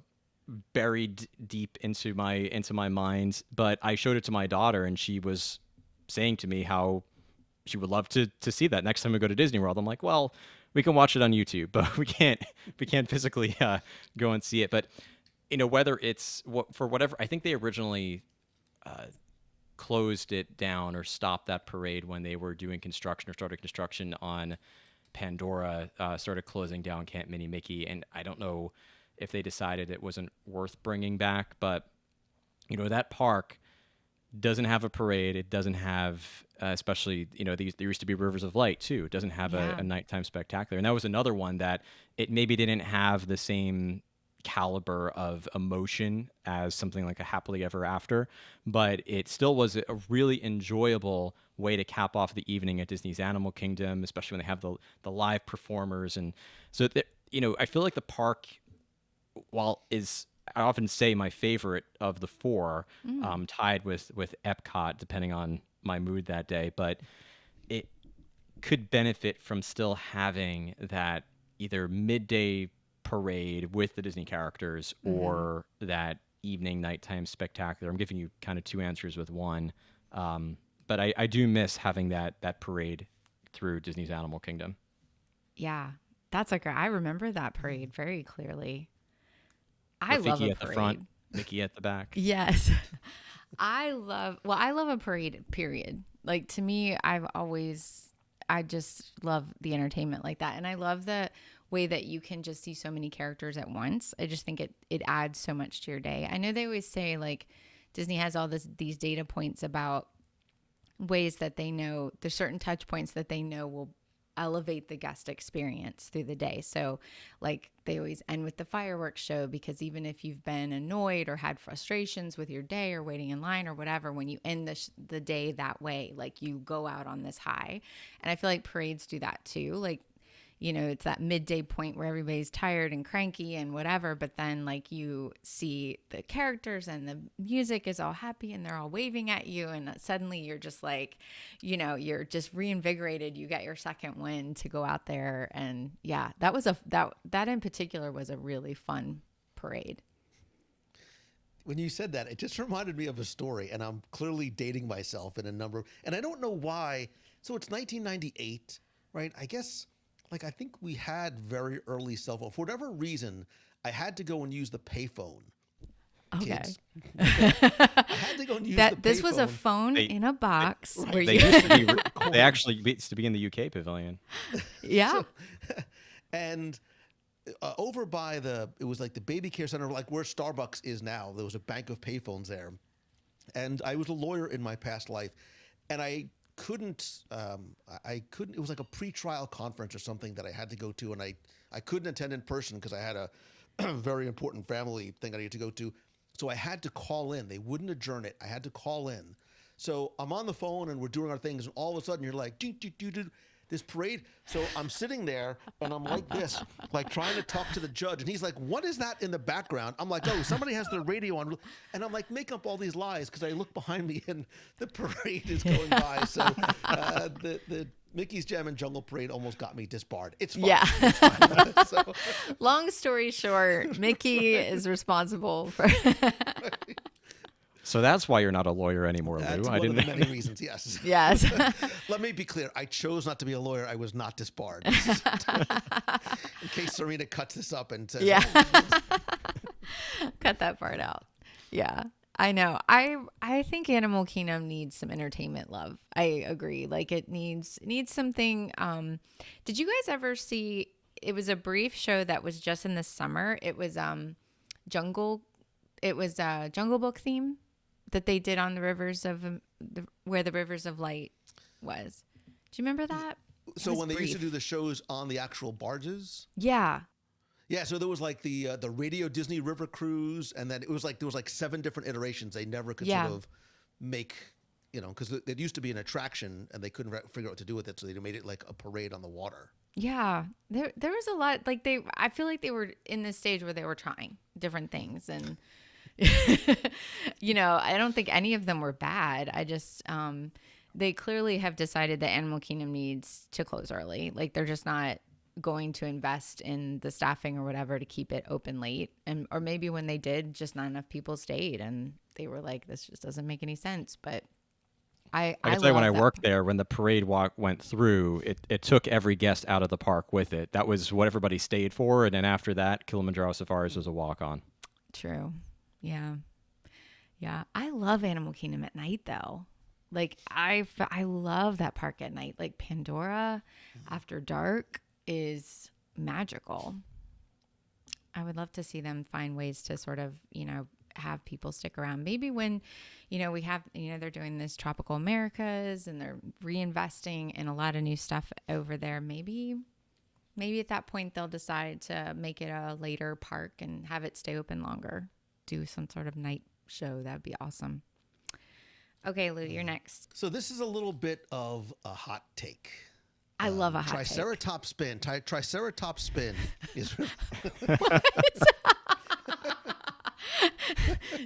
buried deep into my mind, but I showed it to my daughter, and she was saying to me how she would love to see that next time we go to Disney World. I'm like, well, we can watch it on YouTube, but we can't physically go and see it. But you know, whether it's for whatever, I think they originally closed it down or stopped that parade when they were doing construction or started construction on Pandora, started closing down Camp Mini Mickey, and I don't know if they decided it wasn't worth bringing back. But you know, that park doesn't have a parade. It doesn't have, especially, you know, there used to be Rivers of Light too. It doesn't have a nighttime spectacular. And that was another one that it maybe didn't have the same caliber of emotion as something like a Happily Ever After, but it still was a really enjoyable way to cap off the evening at Disney's Animal Kingdom, especially when they have the live performers. And so, you know, I feel like the park, while is, I often say, my favorite of the 4, tied with Epcot, depending on my mood that day, but it could benefit from still having that either midday parade with the Disney characters or that evening nighttime spectacular. I'm giving you kind of 2 answers with one, but I do miss having that parade through Disney's Animal Kingdom. Yeah, that's I remember that parade very clearly. I Rafiki love a at parade. The front, Mickey at the back. Yes. I love a parade, period. Like, to me, I just love the entertainment like that. And I love the way that you can just see so many characters at once. I just think it adds so much to your day. I know they always say, like, Disney has all these data points about ways that they know there's certain touch points that they know will elevate the guest experience through the day. So, like, they always end with the fireworks show, because even if you've been annoyed or had frustrations with your day or waiting in line or whatever, when you end the day that way, like, you go out on this high. And I feel like parades do that too. Like, you know, it's that midday point where everybody's tired and cranky and whatever, but then, like, you see the characters and the music is all happy and they're all waving at you, and suddenly you're just like, you know, you're just reinvigorated. You get your second win to go out there. And yeah, that was that in particular was a really fun parade. When you said that, it just reminded me of a story, and I'm clearly dating myself in a number, and I don't know why. So it's 1998, right? I guess, like, I think we had very early cell phone. For whatever reason, I had to go and use the payphone. Okay. I had to go and use the payphone. This was a phone in a box. They used to be, they actually used to be in the UK pavilion. Yeah. And over by it was like the baby care center, like where Starbucks is now. There was a bank of payphones there. And I was a lawyer in my past life. And I couldn't, it was like a pre-trial conference or something that I had to go to. And I couldn't attend in person because I had a very important family thing I needed to go to. So I had to call in. They wouldn't adjourn it. I had to call in. So I'm on the phone and we're doing our things. And all of a sudden you're like, this parade. So I'm sitting there and I'm like this, like trying to talk to the judge. And he's like, what is that in the background? I'm like, oh, somebody has their radio on. And I'm like, make up all these lies because I look behind me and the parade is going by. So the Mickey's Jammin' Jungle Parade almost got me disbarred. It's fine. Yeah. It's fine. So, long story short, Mickey is responsible for. So that's why you're not a lawyer anymore, Lou. that's one of the many reasons, yes. Yes. Let me be clear. I chose not to be a lawyer. I was not disbarred. In case Serena cuts this up and says, Yeah. Cut that part out. Yeah. I know. I think Animal Kingdom needs some entertainment love. I agree. Like it needs something. Did you guys ever see? It was a brief show that was just in the summer. It was Jungle. It was a Jungle Book theme that they did on the rivers of where the Rivers of Light was. Do you remember that? So when they used to do the shows on the actual barges. Yeah. Yeah, so there was like the Radio Disney River Cruise, and then there was like 7 different iterations. They never could sort of make, because it used to be an attraction, and they couldn't figure out what to do with it, so they made it like a parade on the water. Yeah, there was a lot. Like I feel like they were in this stage where they were trying different things, and I don't think any of them were bad. I just they clearly have decided that Animal Kingdom needs to close early. Like they're just not going to invest in the staffing or whatever to keep it open late, or maybe when they did, just not enough people stayed and they were like, this just doesn't make any sense. But I say when I worked there, when the parade walk went through, it took every guest out of the park with it. That was what everybody stayed for, and then after that, Kilimanjaro Safaris was a walk on. True. Yeah. I love Animal Kingdom at night though. Like I love that park at night. Like Pandora after dark is magical. I would love to see them find ways to sort of, have people stick around. Maybe when, we have, they're doing this Tropical Americas and they're reinvesting in a lot of new stuff over there. Maybe at that point they'll decide to make it a later park and have it stay open longer. Do some sort of night show. That'd be awesome. Okay, Lou, you're next. So this is a little bit of a hot take. I love a hot Triceratops spin. Triceratops spin is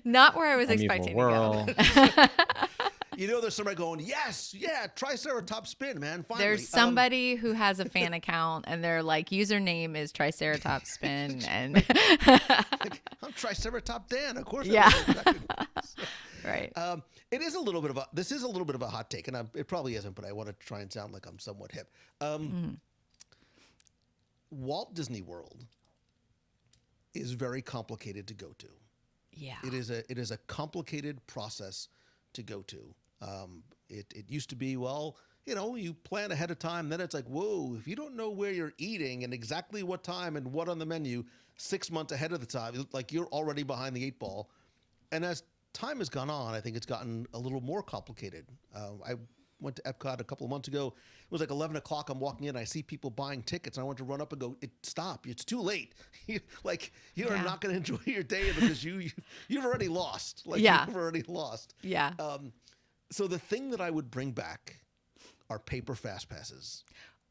not where I was expecting to go. There's somebody going, yes, yeah, Triceratops spin, man. Finally. There's somebody who has a fan account and their username is Triceratops spin, and I'm Triceratops Dan, of course. Yeah. Right. This is a little bit of a hot take, and it probably isn't, but I want to try and sound like I'm somewhat hip. Walt Disney World is very complicated to go to. Yeah. It is a complicated process to go to. It used to be, you plan ahead of time. Then it's like, whoa, if you don't know where you're eating and exactly what time and what on the menu 6 months ahead of the time, like you're already behind the 8 ball. And as time has gone on, I think it's gotten a little more complicated. I went to Epcot a couple of months ago. It was like 11 o'clock. I'm walking in. I see people buying tickets. And I want to run up and go, stop. It's too late. You're not going to enjoy your day because you've already lost. You've already lost. Yeah. So the thing that I would bring back are paper fast passes.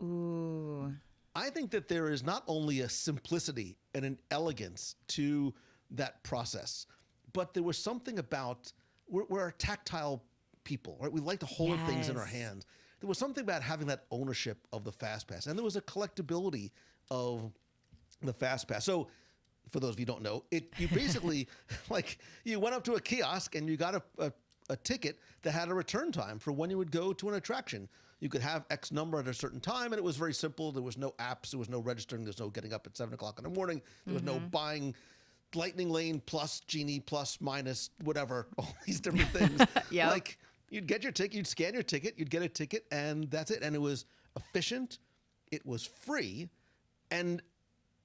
Ooh. I think that there is not only a simplicity and an elegance to that process, but there was something about we're a tactile people, right? We like to hold things in our hands. There was something about having that ownership of the fast pass, and there was a collectability of the fast pass. So, for those of you who don't know, you basically you went up to a kiosk and you got a ticket that had a return time for when you would go to an attraction. You could have X number at a certain time, and it was very simple. There was no apps, there was no registering, there's no getting up at 7 o'clock in the morning, there was no buying Lightning Lane plus Genie plus minus whatever, all these different things. Yeah. You'd get your ticket, you'd scan your ticket, you'd get a ticket, and that's it. And it was efficient, it was free, and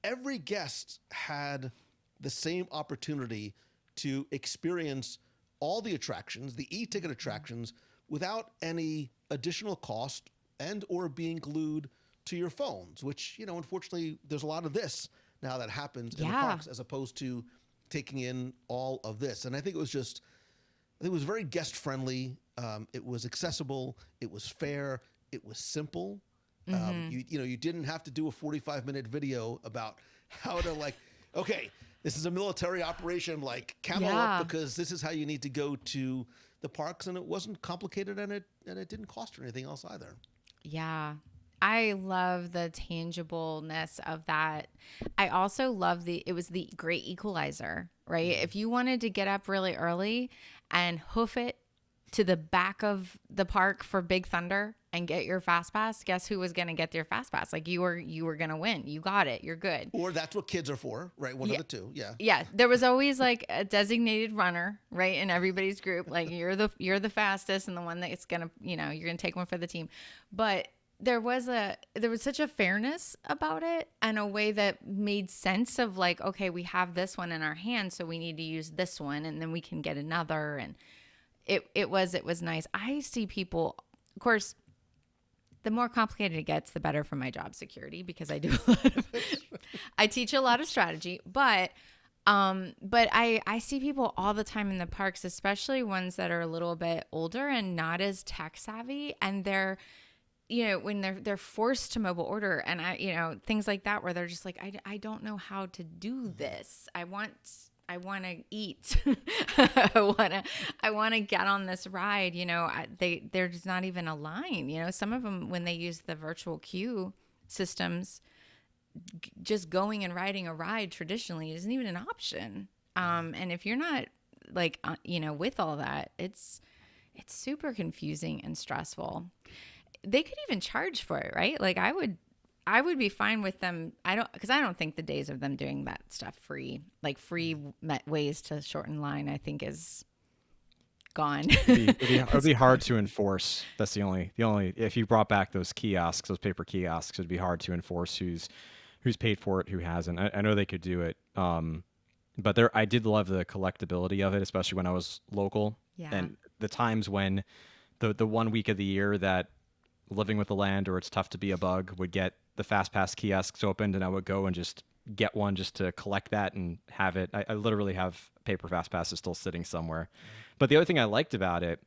every guest had the same opportunity to experience all the attractions, the e-ticket attractions, without any additional cost and or being glued to your phones, which, unfortunately, there's a lot of this now that happens in the parks as opposed to taking in all of this. And I think it was very guest friendly. It was accessible. It was fair. It was simple. You didn't have to do a 45-minute video about how to okay, this is a military operation, camel up, because this is how you need to go to the parks, and it wasn't complicated, and it didn't cost her anything else either. Yeah. I love the tangibleness of that. I also love it was the great equalizer, right? If you wanted to get up really early and hoof it to the back of the park for Big Thunder and get your fast pass, guess who was going to get their fast pass? You were going to win. You got it. You're good. Or that's what kids are for, right? One of the two. Yeah. Yeah. There was always a designated runner, right? In everybody's group. You're the fastest and the one that's going to, you're going to take one for the team. But there was such a fairness about it, and a way that made sense of okay, we have this one in our hand, so we need to use this one, and then we can get another. And it was nice. I see people, of course, the more complicated it gets, the better for my job security, because I do I teach a lot of strategy, but I see people all the time in the parks, especially ones that are a little bit older and not as tech savvy, and they're when they're forced to mobile order, and things like that, where they're just I don't know how to do this. I want to eat. I want to get on this ride. There's not even a line. Some of them, when they use the virtual queue systems, just going and riding a ride traditionally isn't even an option. And if you're not with all that, it's super confusing and stressful. They could even charge for it, right? I would be fine with them. Because I don't think the days of them doing that stuff free, ways to shorten line, I think is gone. It'd be hard to enforce. That's the only. If you brought back those kiosks, those paper kiosks, it'd be hard to enforce who's paid for it, who hasn't. I know they could do it, but I did love the collectability of it, especially when I was local. Yeah. And the times when the 1 week of the year that Living with the Land or It's Tough to Be a Bug would get the fast pass kiosks opened, and I would go and just get one just to collect that and have it. I literally have paper fast passes still sitting somewhere. But the other thing I liked about it,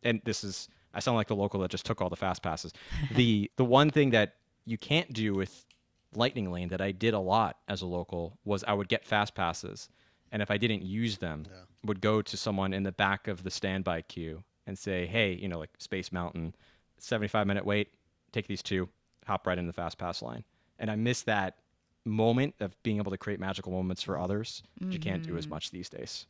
and I sound like the local that just took all the fast passes. The one thing that you can't do with Lightning Lane that I did a lot as a local was I would get fast passes, and if I didn't use them, would go to someone in the back of the standby queue and say, hey, Space Mountain, 75-minute wait, take these two, hop right in the fast pass line. And I miss that moment of being able to create magical moments for others that you can't do as much these days.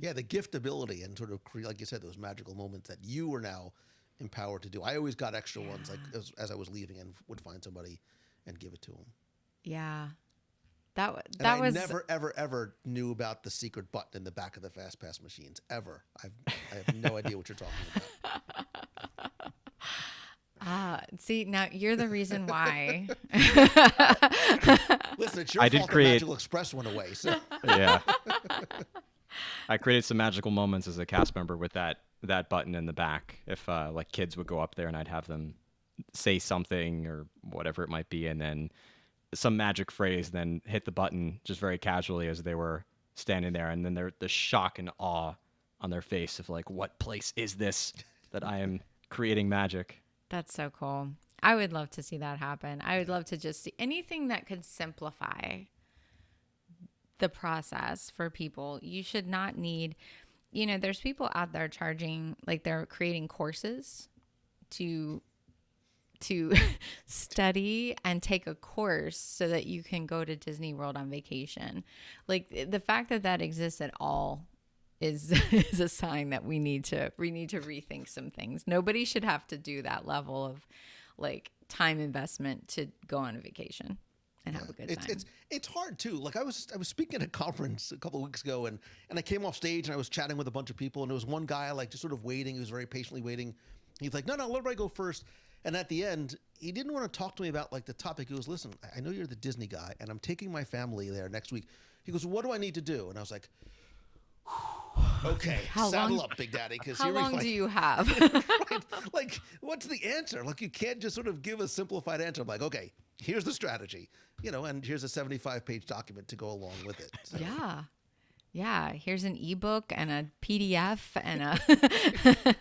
Yeah, the giftability and sort of create, like you said, those magical moments that you are now empowered to do. I always got extra ones as I was leaving, and would find somebody and give it to them. Yeah. I never, ever knew about the secret button in the back of the fast pass machines, ever. I have no idea what you're talking about. See, now you're the reason why. Listen, it's your fault the Magical Express went away. So. Yeah. I created some magical moments as a cast member with that button in the back. If kids would go up there and I'd have them say something or whatever it might be, and then some magic phrase, then hit the button just very casually as they were standing there, and then the shock and awe on their face of what place is this that I am creating magic. That's so cool. I would love to see that happen. I would love to just see anything that could simplify the process for people. You should not need, there's people out there charging, they're creating courses to study and take a course so that you can go to Disney World on vacation. The fact that exists at all is a sign that we need to rethink some things. Nobody should have to do that level of time investment to go on a vacation and have a good time. It's hard too. I was speaking at a conference a couple of weeks ago, and I came off stage and I was chatting with a bunch of people, and there was one guy just sort of waiting. He was very patiently waiting. He's like, no, let everybody go first. And at the end, he didn't want to talk to me about the topic. He goes, listen, I know you're the Disney guy, and I'm taking my family there next week. He goes, what do I need to do? And I was like, okay, saddle up, Big Daddy. How long do you have? Right? What's the answer? You can't just sort of give a simplified answer. I'm like, okay, here's the strategy, and here's a 75-page document to go along with it. So. Yeah. Yeah, here's an ebook and a PDF and a.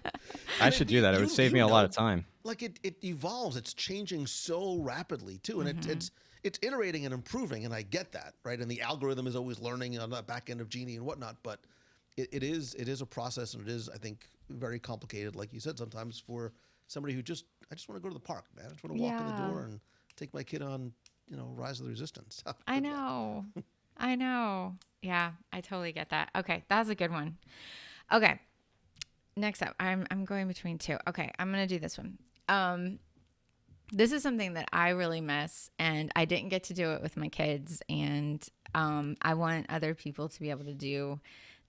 I should do that. It would save me a lot of time. Like it evolves. It's changing so rapidly too, and it's iterating and improving. And I get that, right? And the algorithm is always learning on the back end of Genie and whatnot. But it is a process, and it is, I think, very complicated. Like you said, sometimes for somebody who I just want to go to the park, man. I just want to walk in the door and take my kid on, Rise of the Resistance. I know. I know. Yeah, I totally get that. Okay, that's a good one. Okay, next up, I'm going between two. Okay, I'm gonna do this one. This is something that I really miss, and I didn't get to do it with my kids, and I want other people to be able to do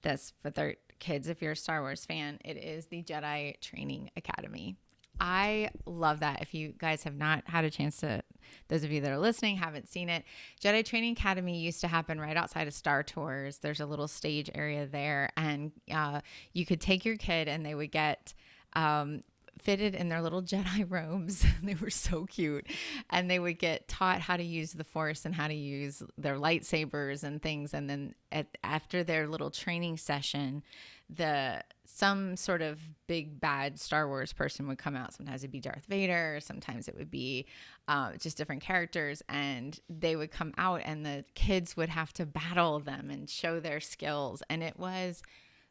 this for their kids. If you're a Star Wars fan, it is the Jedi Training Academy. I love that. If you guys have not had a chance to, those of you that are listening, haven't seen it, Jedi Training Academy used to happen right outside of Star Tours. There's a little stage area there, and you could take your kid and they would get fitted in their little Jedi robes. They were so cute. And they would get taught how to use the Force and how to use their lightsabers and things. And then after their little training session, some sort of big bad Star Wars person would come out. Sometimes it'd be Darth Vader. Sometimes it would be just different characters. And they would come out and the kids would have to battle them and show their skills. And it was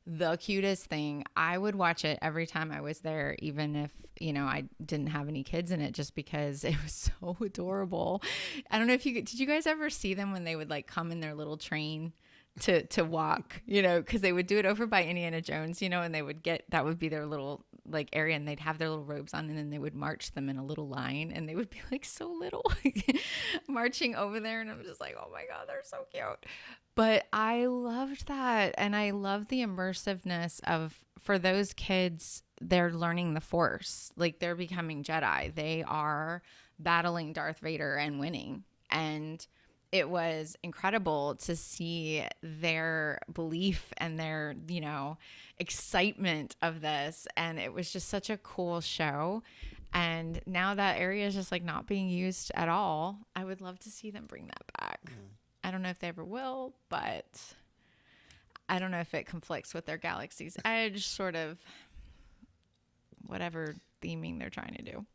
the cutest thing. I would watch it every time I was there, even if, I didn't have any kids in it, just because it was so adorable. I don't know if did you guys ever see them when they would like come in their little train to walk, because they would do it over by Indiana Jones, and they would that would be their little like area, and they'd have their little robes on, and then they would march them in a little line, and they would be like so little marching over there. And I'm just like, oh my God, they're so cute. But I loved that. And I love the immersiveness for those kids, they're learning the Force, like they're becoming Jedi. They are battling Darth Vader and winning. And it was incredible to see their belief and their, excitement of this. And it was just such a cool show. And now that area is just like not being used at all. I would love to see them bring that back. I don't know if they ever will, but I don't know if it conflicts with their Galaxy's Edge sort of whatever theming they're trying to do.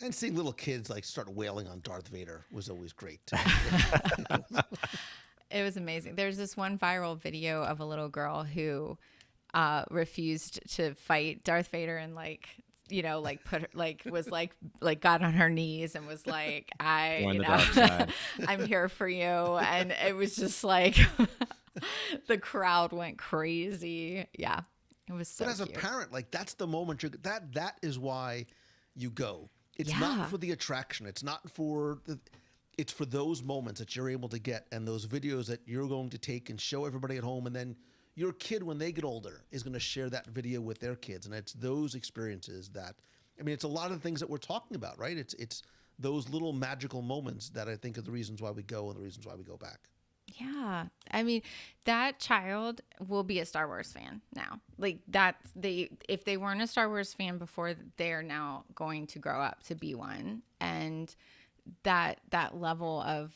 And seeing little kids like start wailing on Darth Vader was always great too. It was amazing. There's this one viral video of a little girl who refused to fight Darth Vader and got on her knees and was like, I'm here for you. And it was just like the crowd went crazy. Yeah, it was so. But as cute. A parent, like that's the moment that is why you go. It's not for the attraction. It's not for it's for those moments that you're able to get and those videos that you're going to take and show everybody at home. And then your kid, when they get older, is going to share that video with their kids. And it's those experiences that, it's a lot of the things that we're talking about, right? It's those little magical moments that I think are the reasons why we go and the reasons why we go back. Yeah. That child will be a Star Wars fan now. Like if they weren't a Star Wars fan before, they're now going to grow up to be one. And that level of,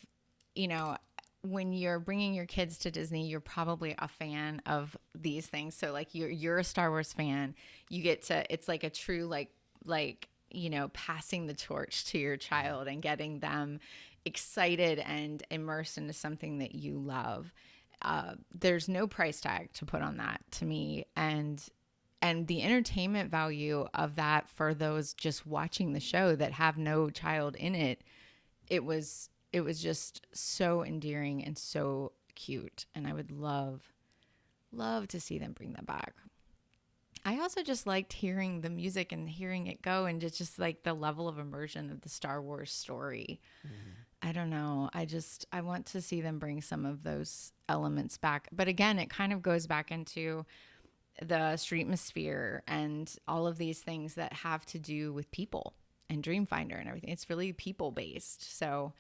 when you're bringing your kids to Disney, you're probably a fan of these things. So like you're a Star Wars fan, you get to, it's like a true, passing the torch to your child and getting them excited and immersed into something that you love. There's no price tag to put on that to me. And the entertainment value of that for those just watching the show that have no child in it, it was just so endearing and so cute. And I would love to see them bring that back. I also just liked hearing the music and hearing it go and just like the level of immersion of the Star Wars story. Mm-hmm. I don't know. I want to see them bring some of those elements back. But again, it kind of goes back into the streetmosphere and all of these things that have to do with people and Dreamfinder and everything. It's really people based. So,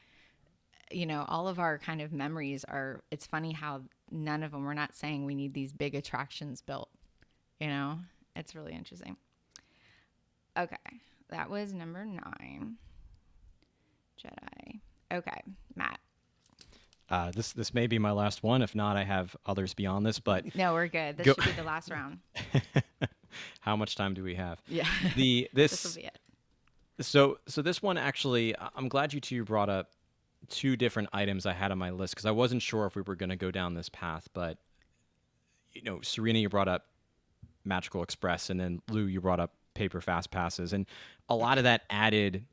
all of our kind of memories it's funny how none of them, we're not saying we need these big attractions built, it's really interesting. Okay. That was number 9. Jedi. Okay. Matt. This may be my last one. If not, I have others beyond this. But no, we're good. This should be the last round. How much time do we have? Yeah. This will be it. So this one actually, I'm glad you two brought up two different items I had on my list because I wasn't sure if we were going to go down this path. But Serena, you brought up Magical Express, and then Lou, you brought up paper fast passes, and a lot of that added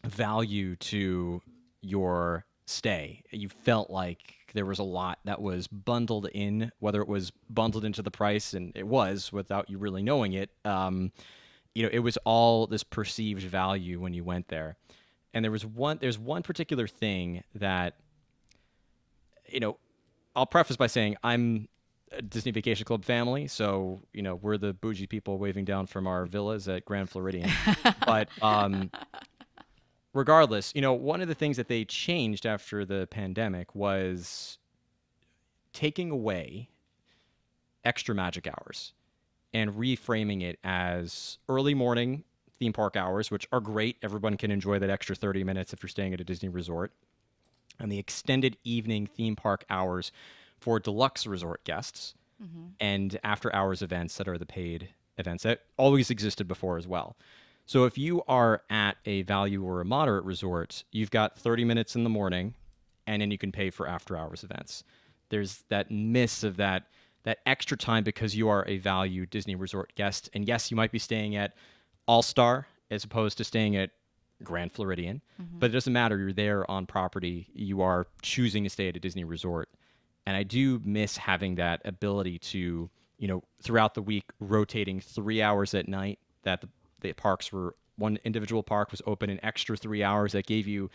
value to your stay. You felt like there was a lot that was bundled in, whether it was bundled into the price, and it was without you really knowing it. It was all this perceived value when you went there. And there's one particular thing that, I'll preface by saying I'm a Disney Vacation Club family, so we're the bougie people waving down from our villas at Grand Floridian. But regardless, one of the things that they changed after the pandemic was taking away extra magic hours and reframing it as early morning theme park hours, which are great. Everyone can enjoy that extra 30 minutes if you're staying at a Disney resort. And the extended evening theme park hours for deluxe resort guests, and after hours events that are the paid events that always existed before as well. So if you are at a value or a moderate resort, you've got 30 minutes in the morning, and then you can pay for after hours events. There's that miss of that extra time because you are a value Disney resort guest. And yes, you might be staying at All-Star as opposed to staying at Grand Floridian, but it doesn't matter. You're there on property. You are choosing to stay at a Disney resort. And I do miss having that ability to, throughout the week, rotating 3 hours at night that the parks were, one individual park was open an extra 3 hours that gave you,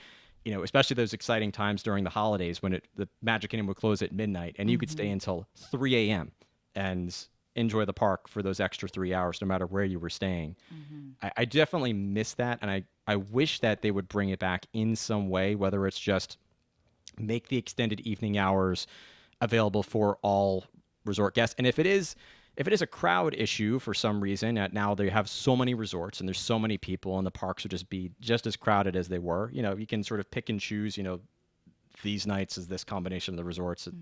especially those exciting times during the holidays when the Magic Kingdom would close at midnight and you could stay until 3 a.m. and enjoy the park for those extra 3 hours, no matter where you were staying. I definitely miss that. And I wish that they would bring it back in some way, whether it's just make the extended evening hours available for all resort guests. And if it is a crowd issue for some reason, now they have so many resorts and there's so many people and the parks would just be just as crowded as they were, you can sort of pick and choose, these nights is this combination of the resorts. It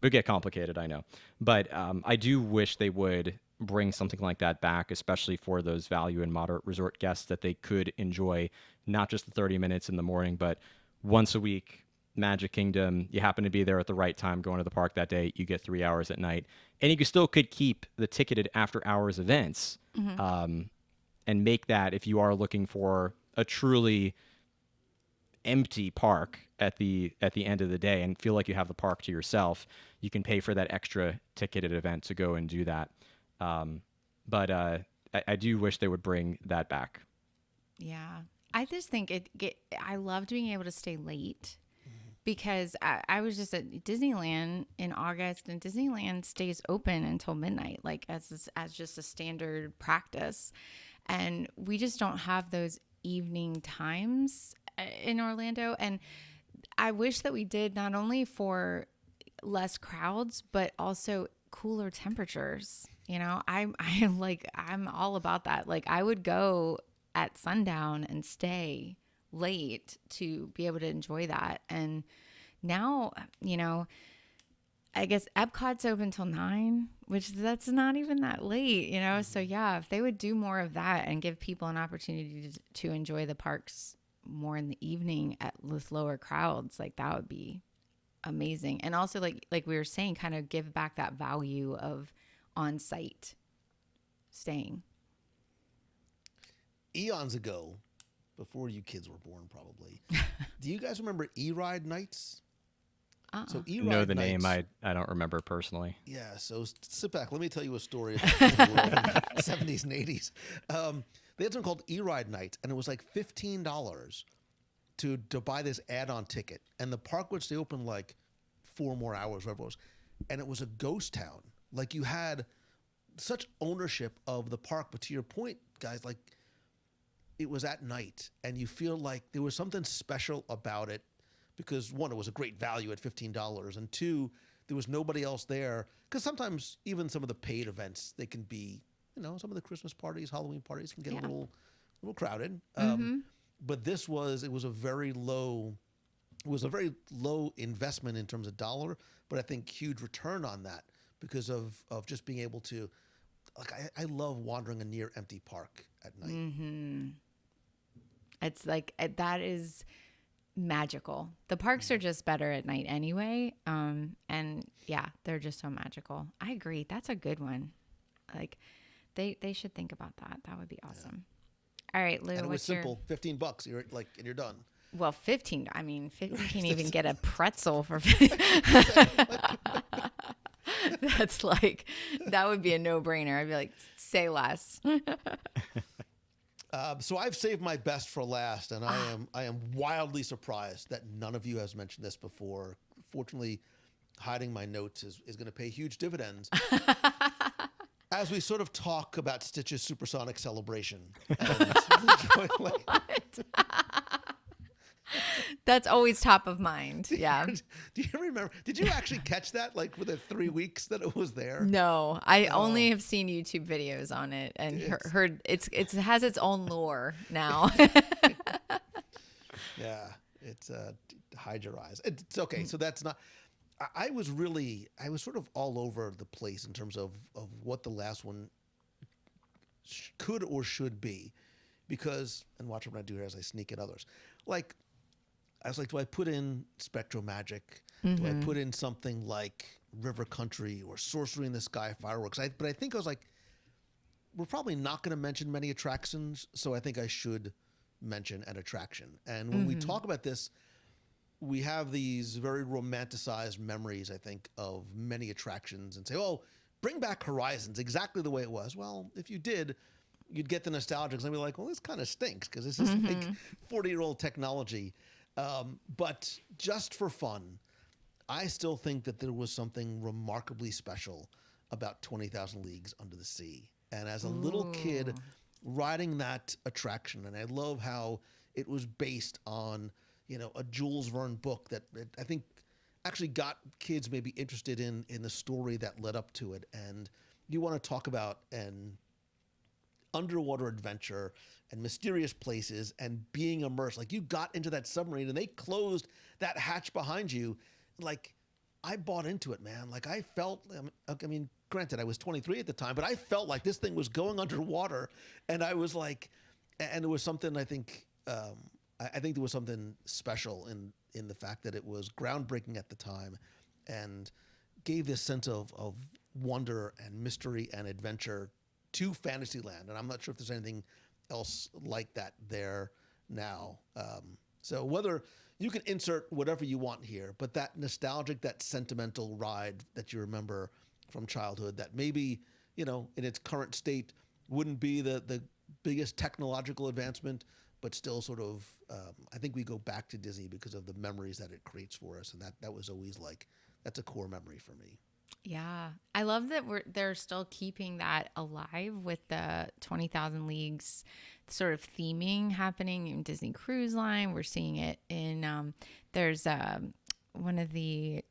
would get complicated, I know. But I do wish they would bring something like that back, especially for those value and moderate resort guests, that they could enjoy not just the 30 minutes in the morning, but once a week, Magic Kingdom, you happen to be there at the right time going to the park that day, you get 3 hours at night. And you still could keep the ticketed after hours events and make that, if you are looking for a truly empty park at the end of the day and feel like you have the park to yourself, you can pay for that extra ticketed event to go and do that. But I do wish they would bring that back. Yeah. I just think I loved being able to stay late. Because I was just at Disneyland in August, and Disneyland stays open until midnight, like as just a standard practice. And we just don't have those evening times in Orlando. And I wish that we did, not only for less crowds, but also cooler temperatures. I'm all about that. Like, I would go at sundown and stay late to be able to enjoy that. And now, I guess Epcot's open till 9, which that's not even that late, So yeah, if they would do more of that and give people an opportunity to enjoy the parks more in the evening with lower crowds, like that would be amazing. And also like we were saying, kind of give back that value of on-site staying. Eons ago, before you kids were born, probably. Do you guys remember E-Ride Nights? So E-Ride know the Nights, name. I don't remember personally. Yeah, so sit back. Let me tell you a story about the world in the 70s and 80s. They had something called E-Ride Nights, and it was like $15 to buy this add-on ticket. And the park would stay open like 4 more hours, whatever it was. And it was a ghost town. Like, you had such ownership of the park. But to your point, guys, like, it was at night, and you feel like there was something special about it because, one, it was a great value at $15, and two, there was nobody else there. Because sometimes even some of the paid events, they can be, some of the Christmas parties, Halloween parties can get a little crowded. But it was a very low was a very low investment in terms of dollar, but I think huge return on that because of just being able to, like, I love wandering a near empty park at night. Mm-hmm. It's like, that is magical. The parks are just better at night anyway. And yeah, they're just so magical. I agree. That's a good one. Like, they should think about that. That would be awesome. Yeah. All right, Lou, and it was simple. $15. You're like, and you're done. Well, 15. I mean, you can't even get a pretzel for. That's like, that would be a no-brainer. I'd be like, say less. So I've saved my best for last, and I am wildly surprised that none of you has mentioned this before. Fortunately, hiding my notes is going to pay huge dividends. As we sort of talk about Stitch's Supersonic Celebration. That's always top of mind. Yeah. Do you remember? Did you actually catch that? Like within 3 weeks that it was there? No, I only have seen YouTube videos on it and heard it has its own lore now. Yeah, it's hide your eyes. It's okay. So that's not. I was sort of all over the place in terms of what the last one could or should be, because, and watch what I do here as I sneak at others. Like, I was like, do I put in Spectro Magic? Do I put in something like River Country or Sorcery in the Sky Fireworks? But I think I was like, we're probably not going to mention many attractions, so I think I should mention an attraction. And when we talk about this, we have these very romanticized memories, I think, of many attractions and say, oh, bring back Horizons exactly the way it was. Well, if you did, you'd get the nostalgia because I'd be like, well, this kind of stinks because this is like 40-year-old technology. But just for fun, I still think that there was something remarkably special about 20,000 Leagues Under the Sea. And as a little kid riding that attraction, and I love how it was based on, a Jules Verne book that I think actually got kids maybe interested in the story that led up to it. And you want to talk about an underwater adventure and mysterious places and being immersed. Like, you got into that submarine and they closed that hatch behind you. Like, I bought into it, man. Like, I felt, I mean, granted, I was 23 at the time, but I felt like this thing was going underwater. And I was like, and there was something, I think there was something special in the fact that it was groundbreaking at the time and gave this sense of wonder and mystery and adventure to Fantasyland. And I'm not sure if there's anything else like that there now. So whether you can insert whatever you want here, but that nostalgic, that sentimental ride that you remember from childhood that maybe, in its current state wouldn't be the biggest technological advancement, but still sort of, I think we go back to Disney because of the memories that it creates for us. And that was always like, that's a core memory for me. Yeah. I love that they're still keeping that alive with the 20,000 Leagues sort of theming happening in Disney Cruise Line. We're seeing it in, there's one of the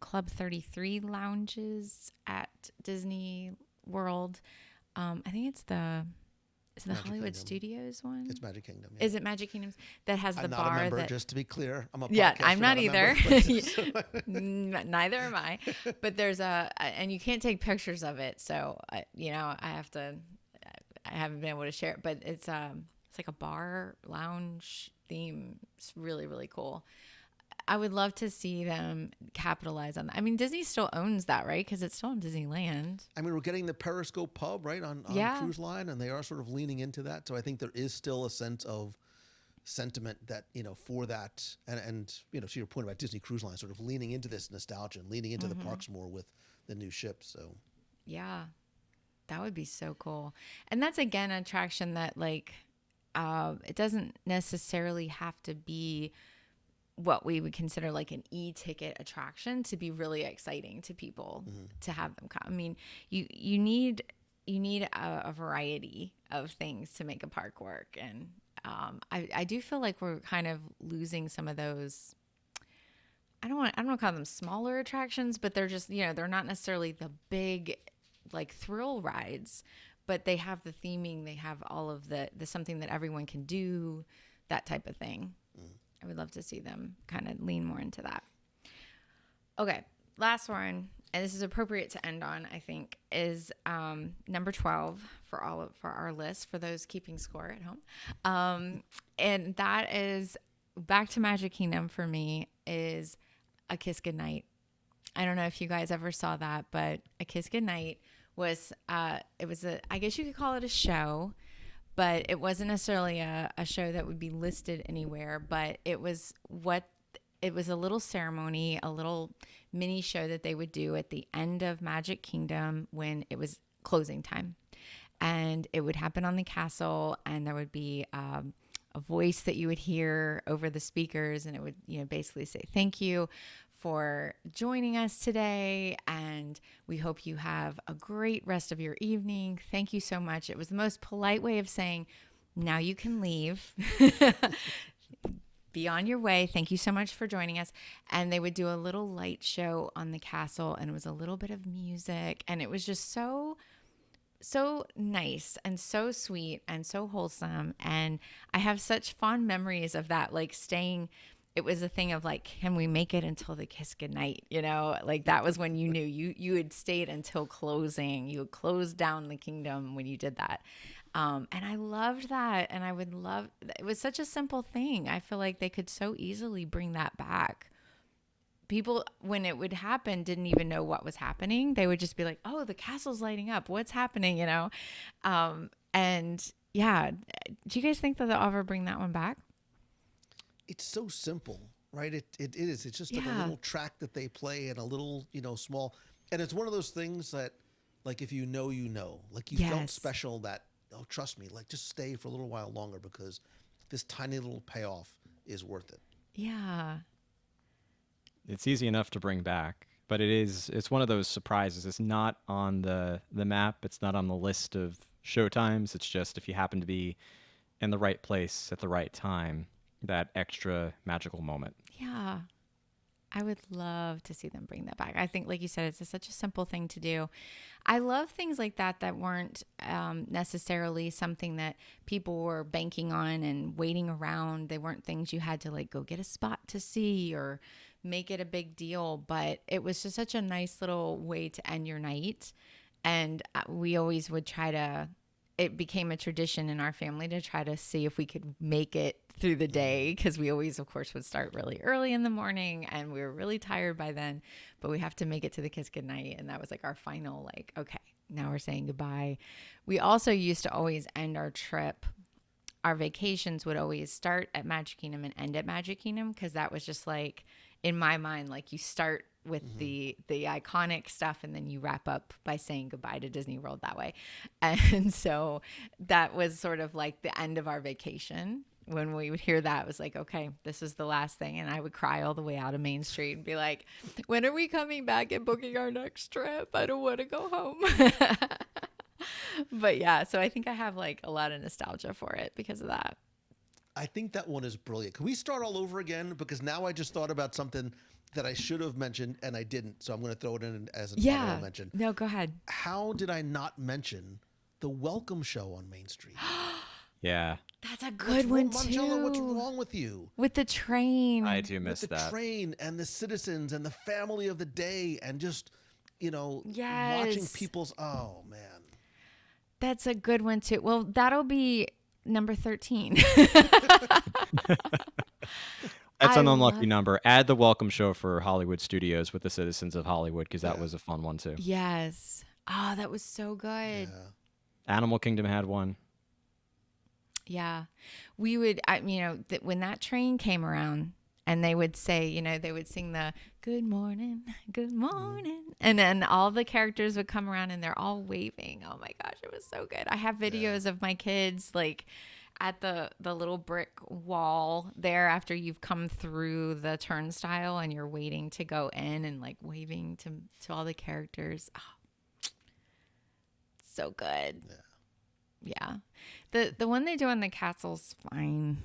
Club 33 lounges at Disney World. I think it's the Hollywood Kingdom. Studios one? It's Magic Kingdom. Yeah. Is it Magic Kingdom that has the I'm bar? not a member, that, just to be clear. I'm a I'm not either. Neither am I. But there's and you can't take pictures of it, so I haven't been able to share it. But it's like a bar lounge theme. It's really, really cool. I would love to see them capitalize on that. I mean, Disney still owns that, right? Because it's still in Disneyland. I mean, we're getting the Periscope pub, right, on Cruise Line, and they are sort of leaning into that. So I think there is still a sense of sentiment that, for that. And to your point about Disney Cruise Line, sort of leaning into this nostalgia and leaning into the parks more with the new ships. So, yeah, that would be so cool. And that's, again, an attraction that, like, it doesn't necessarily have to be what we would consider like an e-ticket attraction to be really exciting to people to have them come. I mean, you need a variety of things to make a park work. And I do feel like we're kind of losing some of those. I don't want to call them smaller attractions, but they're just, they're not necessarily the big like thrill rides, but they have the theming, they have all of the something that everyone can do, that type of thing. I would love to see them kind of lean more into that. Okay, last one, and this is appropriate to end on, I think, is number 12 for our list, for those keeping score at home. And that is Back to Magic Kingdom for me is A Kiss Goodnight. I don't know if you guys ever saw that, but A Kiss Goodnight was it was I guess you could call it a show, but it wasn't necessarily a show that would be listed anywhere, but it was a little ceremony, a little mini show that they would do at the end of Magic Kingdom when it was closing time. And it would happen on the castle, and there would be a voice that you would hear over the speakers, and it would, basically say, thank you for joining us today, and we hope you have a great rest of your evening. Thank you so much. It was the most polite way of saying, now you can leave. Be on your way. Thank you so much for joining us. And they would do a little light show on the castle, and it was a little bit of music, and it was just so nice and so sweet and so wholesome. And I have such fond memories of that, like staying. It was a thing of like, can we make it until the kiss goodnight? Like that was when you knew you had stayed until closing. You had closed down the kingdom when you did that. And I loved that. And it was such a simple thing. I feel like they could so easily bring that back. People, when it would happen, didn't even know what was happening. They would just be like, oh, the castle's lighting up. What's happening? And yeah, do you guys think that they'll ever bring that one back? It's so simple, right? It is. It's just like a little track that they play and a little, small. And it's one of those things that, like, if you know, like you felt special that, oh, trust me, like just stay for a little while longer because this tiny little payoff is worth it. Yeah. It's easy enough to bring back, but it's one of those surprises. It's not on the map. It's not on the list of showtimes. It's just if you happen to be in the right place at the right time, that extra magical moment. Yeah. I would love to see them bring that back. I think, like you said, it's such a simple thing to do. I love things like that weren't necessarily something that people were banking on and waiting around. They weren't things you had to like go get a spot to see or make it a big deal. But it was just such a nice little way to end your night. And we always would it became a tradition in our family to try to see if we could make it through the day, because we always, of course, would start really early in the morning and we were really tired by then, but we have to make it to the kiss goodnight. And that was like our final, like, okay, now we're saying goodbye. We also used to always end our trip. Our vacations would always start at Magic Kingdom and end at Magic Kingdom, because that was just like, in my mind, like you start with the iconic stuff and then you wrap up by saying goodbye to Disney World that way. And so that was sort of like the end of our vacation. When we would hear that, it was like, okay, this is the last thing. And I would cry all the way out of Main Street and be like, when are we coming back and booking our next trip? I don't want to go home. But yeah, so I think I have like a lot of nostalgia for it because of that. I think that one is brilliant. Can we start all over again? Because now I just thought about something that I should have mentioned and I didn't. So I'm going to throw it in as an honorable mention. No, go ahead. How did I not mention the welcome show on Main Street? Yeah. That's a good one, Mongello, what's wrong with you? With the train. I do miss that. The train and the citizens and the family of the day and just, watching people's, oh, man. That's a good one, too. Well, that'll be number 13. That's an unlucky number. Add the welcome show for Hollywood Studios with the citizens of Hollywood, because that was a fun one, too. Yes. Oh, that was so good. Yeah. Animal Kingdom had one. Yeah. We would, when that train came around and they would say, they would sing the good morning, good morning. And then all the characters would come around and they're all waving. Oh my gosh, it was so good. I have videos of my kids like at the little brick wall there after you've come through the turnstile and you're waiting to go in and like waving to all the characters. Oh, so good. Yeah. The one they do on the castle's fine.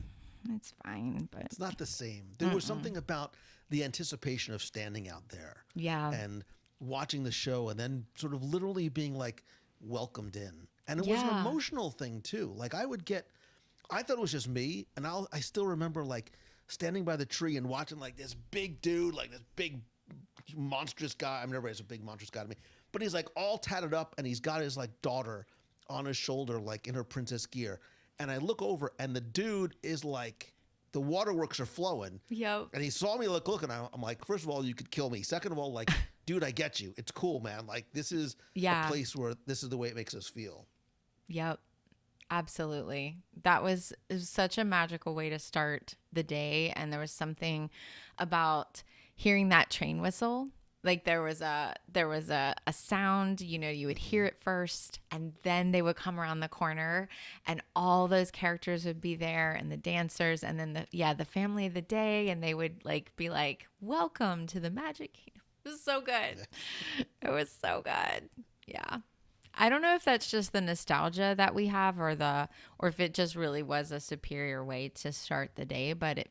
It's fine, but it's not the same. There was something about the anticipation of standing out there. Yeah. And watching the show and then sort of literally being like welcomed in. And it was an emotional thing too. Like I thought it was just me, and I still remember like standing by the tree and watching like this big dude, like this big monstrous guy. I've never raised a big monstrous guy to me, but he's like all tatted up and he's got his like daughter on his shoulder, like in her princess gear. And I look over and the dude is like, the waterworks are flowing. Yep. And he saw me look, and I'm like, first of all, you could kill me. Second of all, like, dude, I get you. It's cool, man. Like, this is a place where this is the way it makes us feel. Yep. Absolutely. It was such a magical way to start the day. And there was something about hearing that train whistle. Like there was a sound, you know, you would hear it first and then they would come around the corner and all those characters would be there and the dancers and then the family of the day, and they would like be like, welcome to the Magic Kingdom. It was so good. It was so good. Yeah. I don't know if that's just the nostalgia that we have or if it just really was a superior way to start the day, but it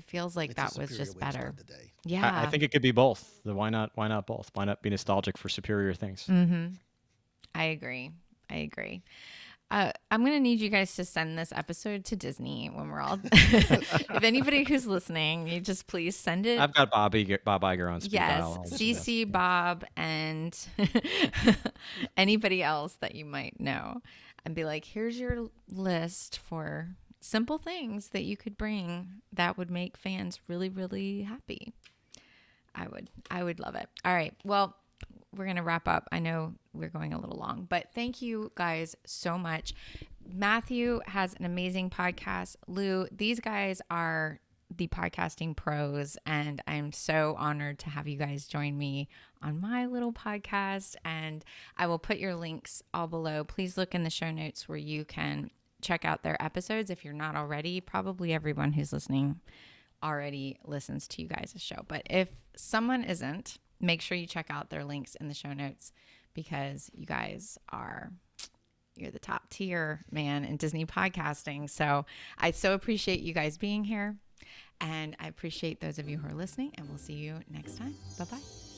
feels like that was just better. Yeah. I think it could be both. Why not both? Why not be nostalgic for superior things? Mm-hmm. I agree. I'm going to need you guys to send this episode to Disney when we're all, if anybody who's listening, you just please send it. I've got Bob Iger on speed dial. Yes. CC Bob and anybody else that you might know, and be like, here's your list for simple things that you could bring that would make fans really, really happy. I would love it. All right. Well, we're going to wrap up. I know we're going a little long, but thank you guys so much. Mathew has an amazing podcast. Lou, these guys are the podcasting pros, and I'm so honored to have you guys join me on my little podcast. And I will put your links all below. Please look in the show notes where you can check out their episodes if you're not already. Probably everyone who's listening already listens to you guys' show. But if someone isn't, make sure you check out their links in the show notes, because you guys you're the top tier, man, in Disney podcasting. So I so appreciate you guys being here, and I appreciate those of you who are listening, and we'll see you next time. Bye-bye.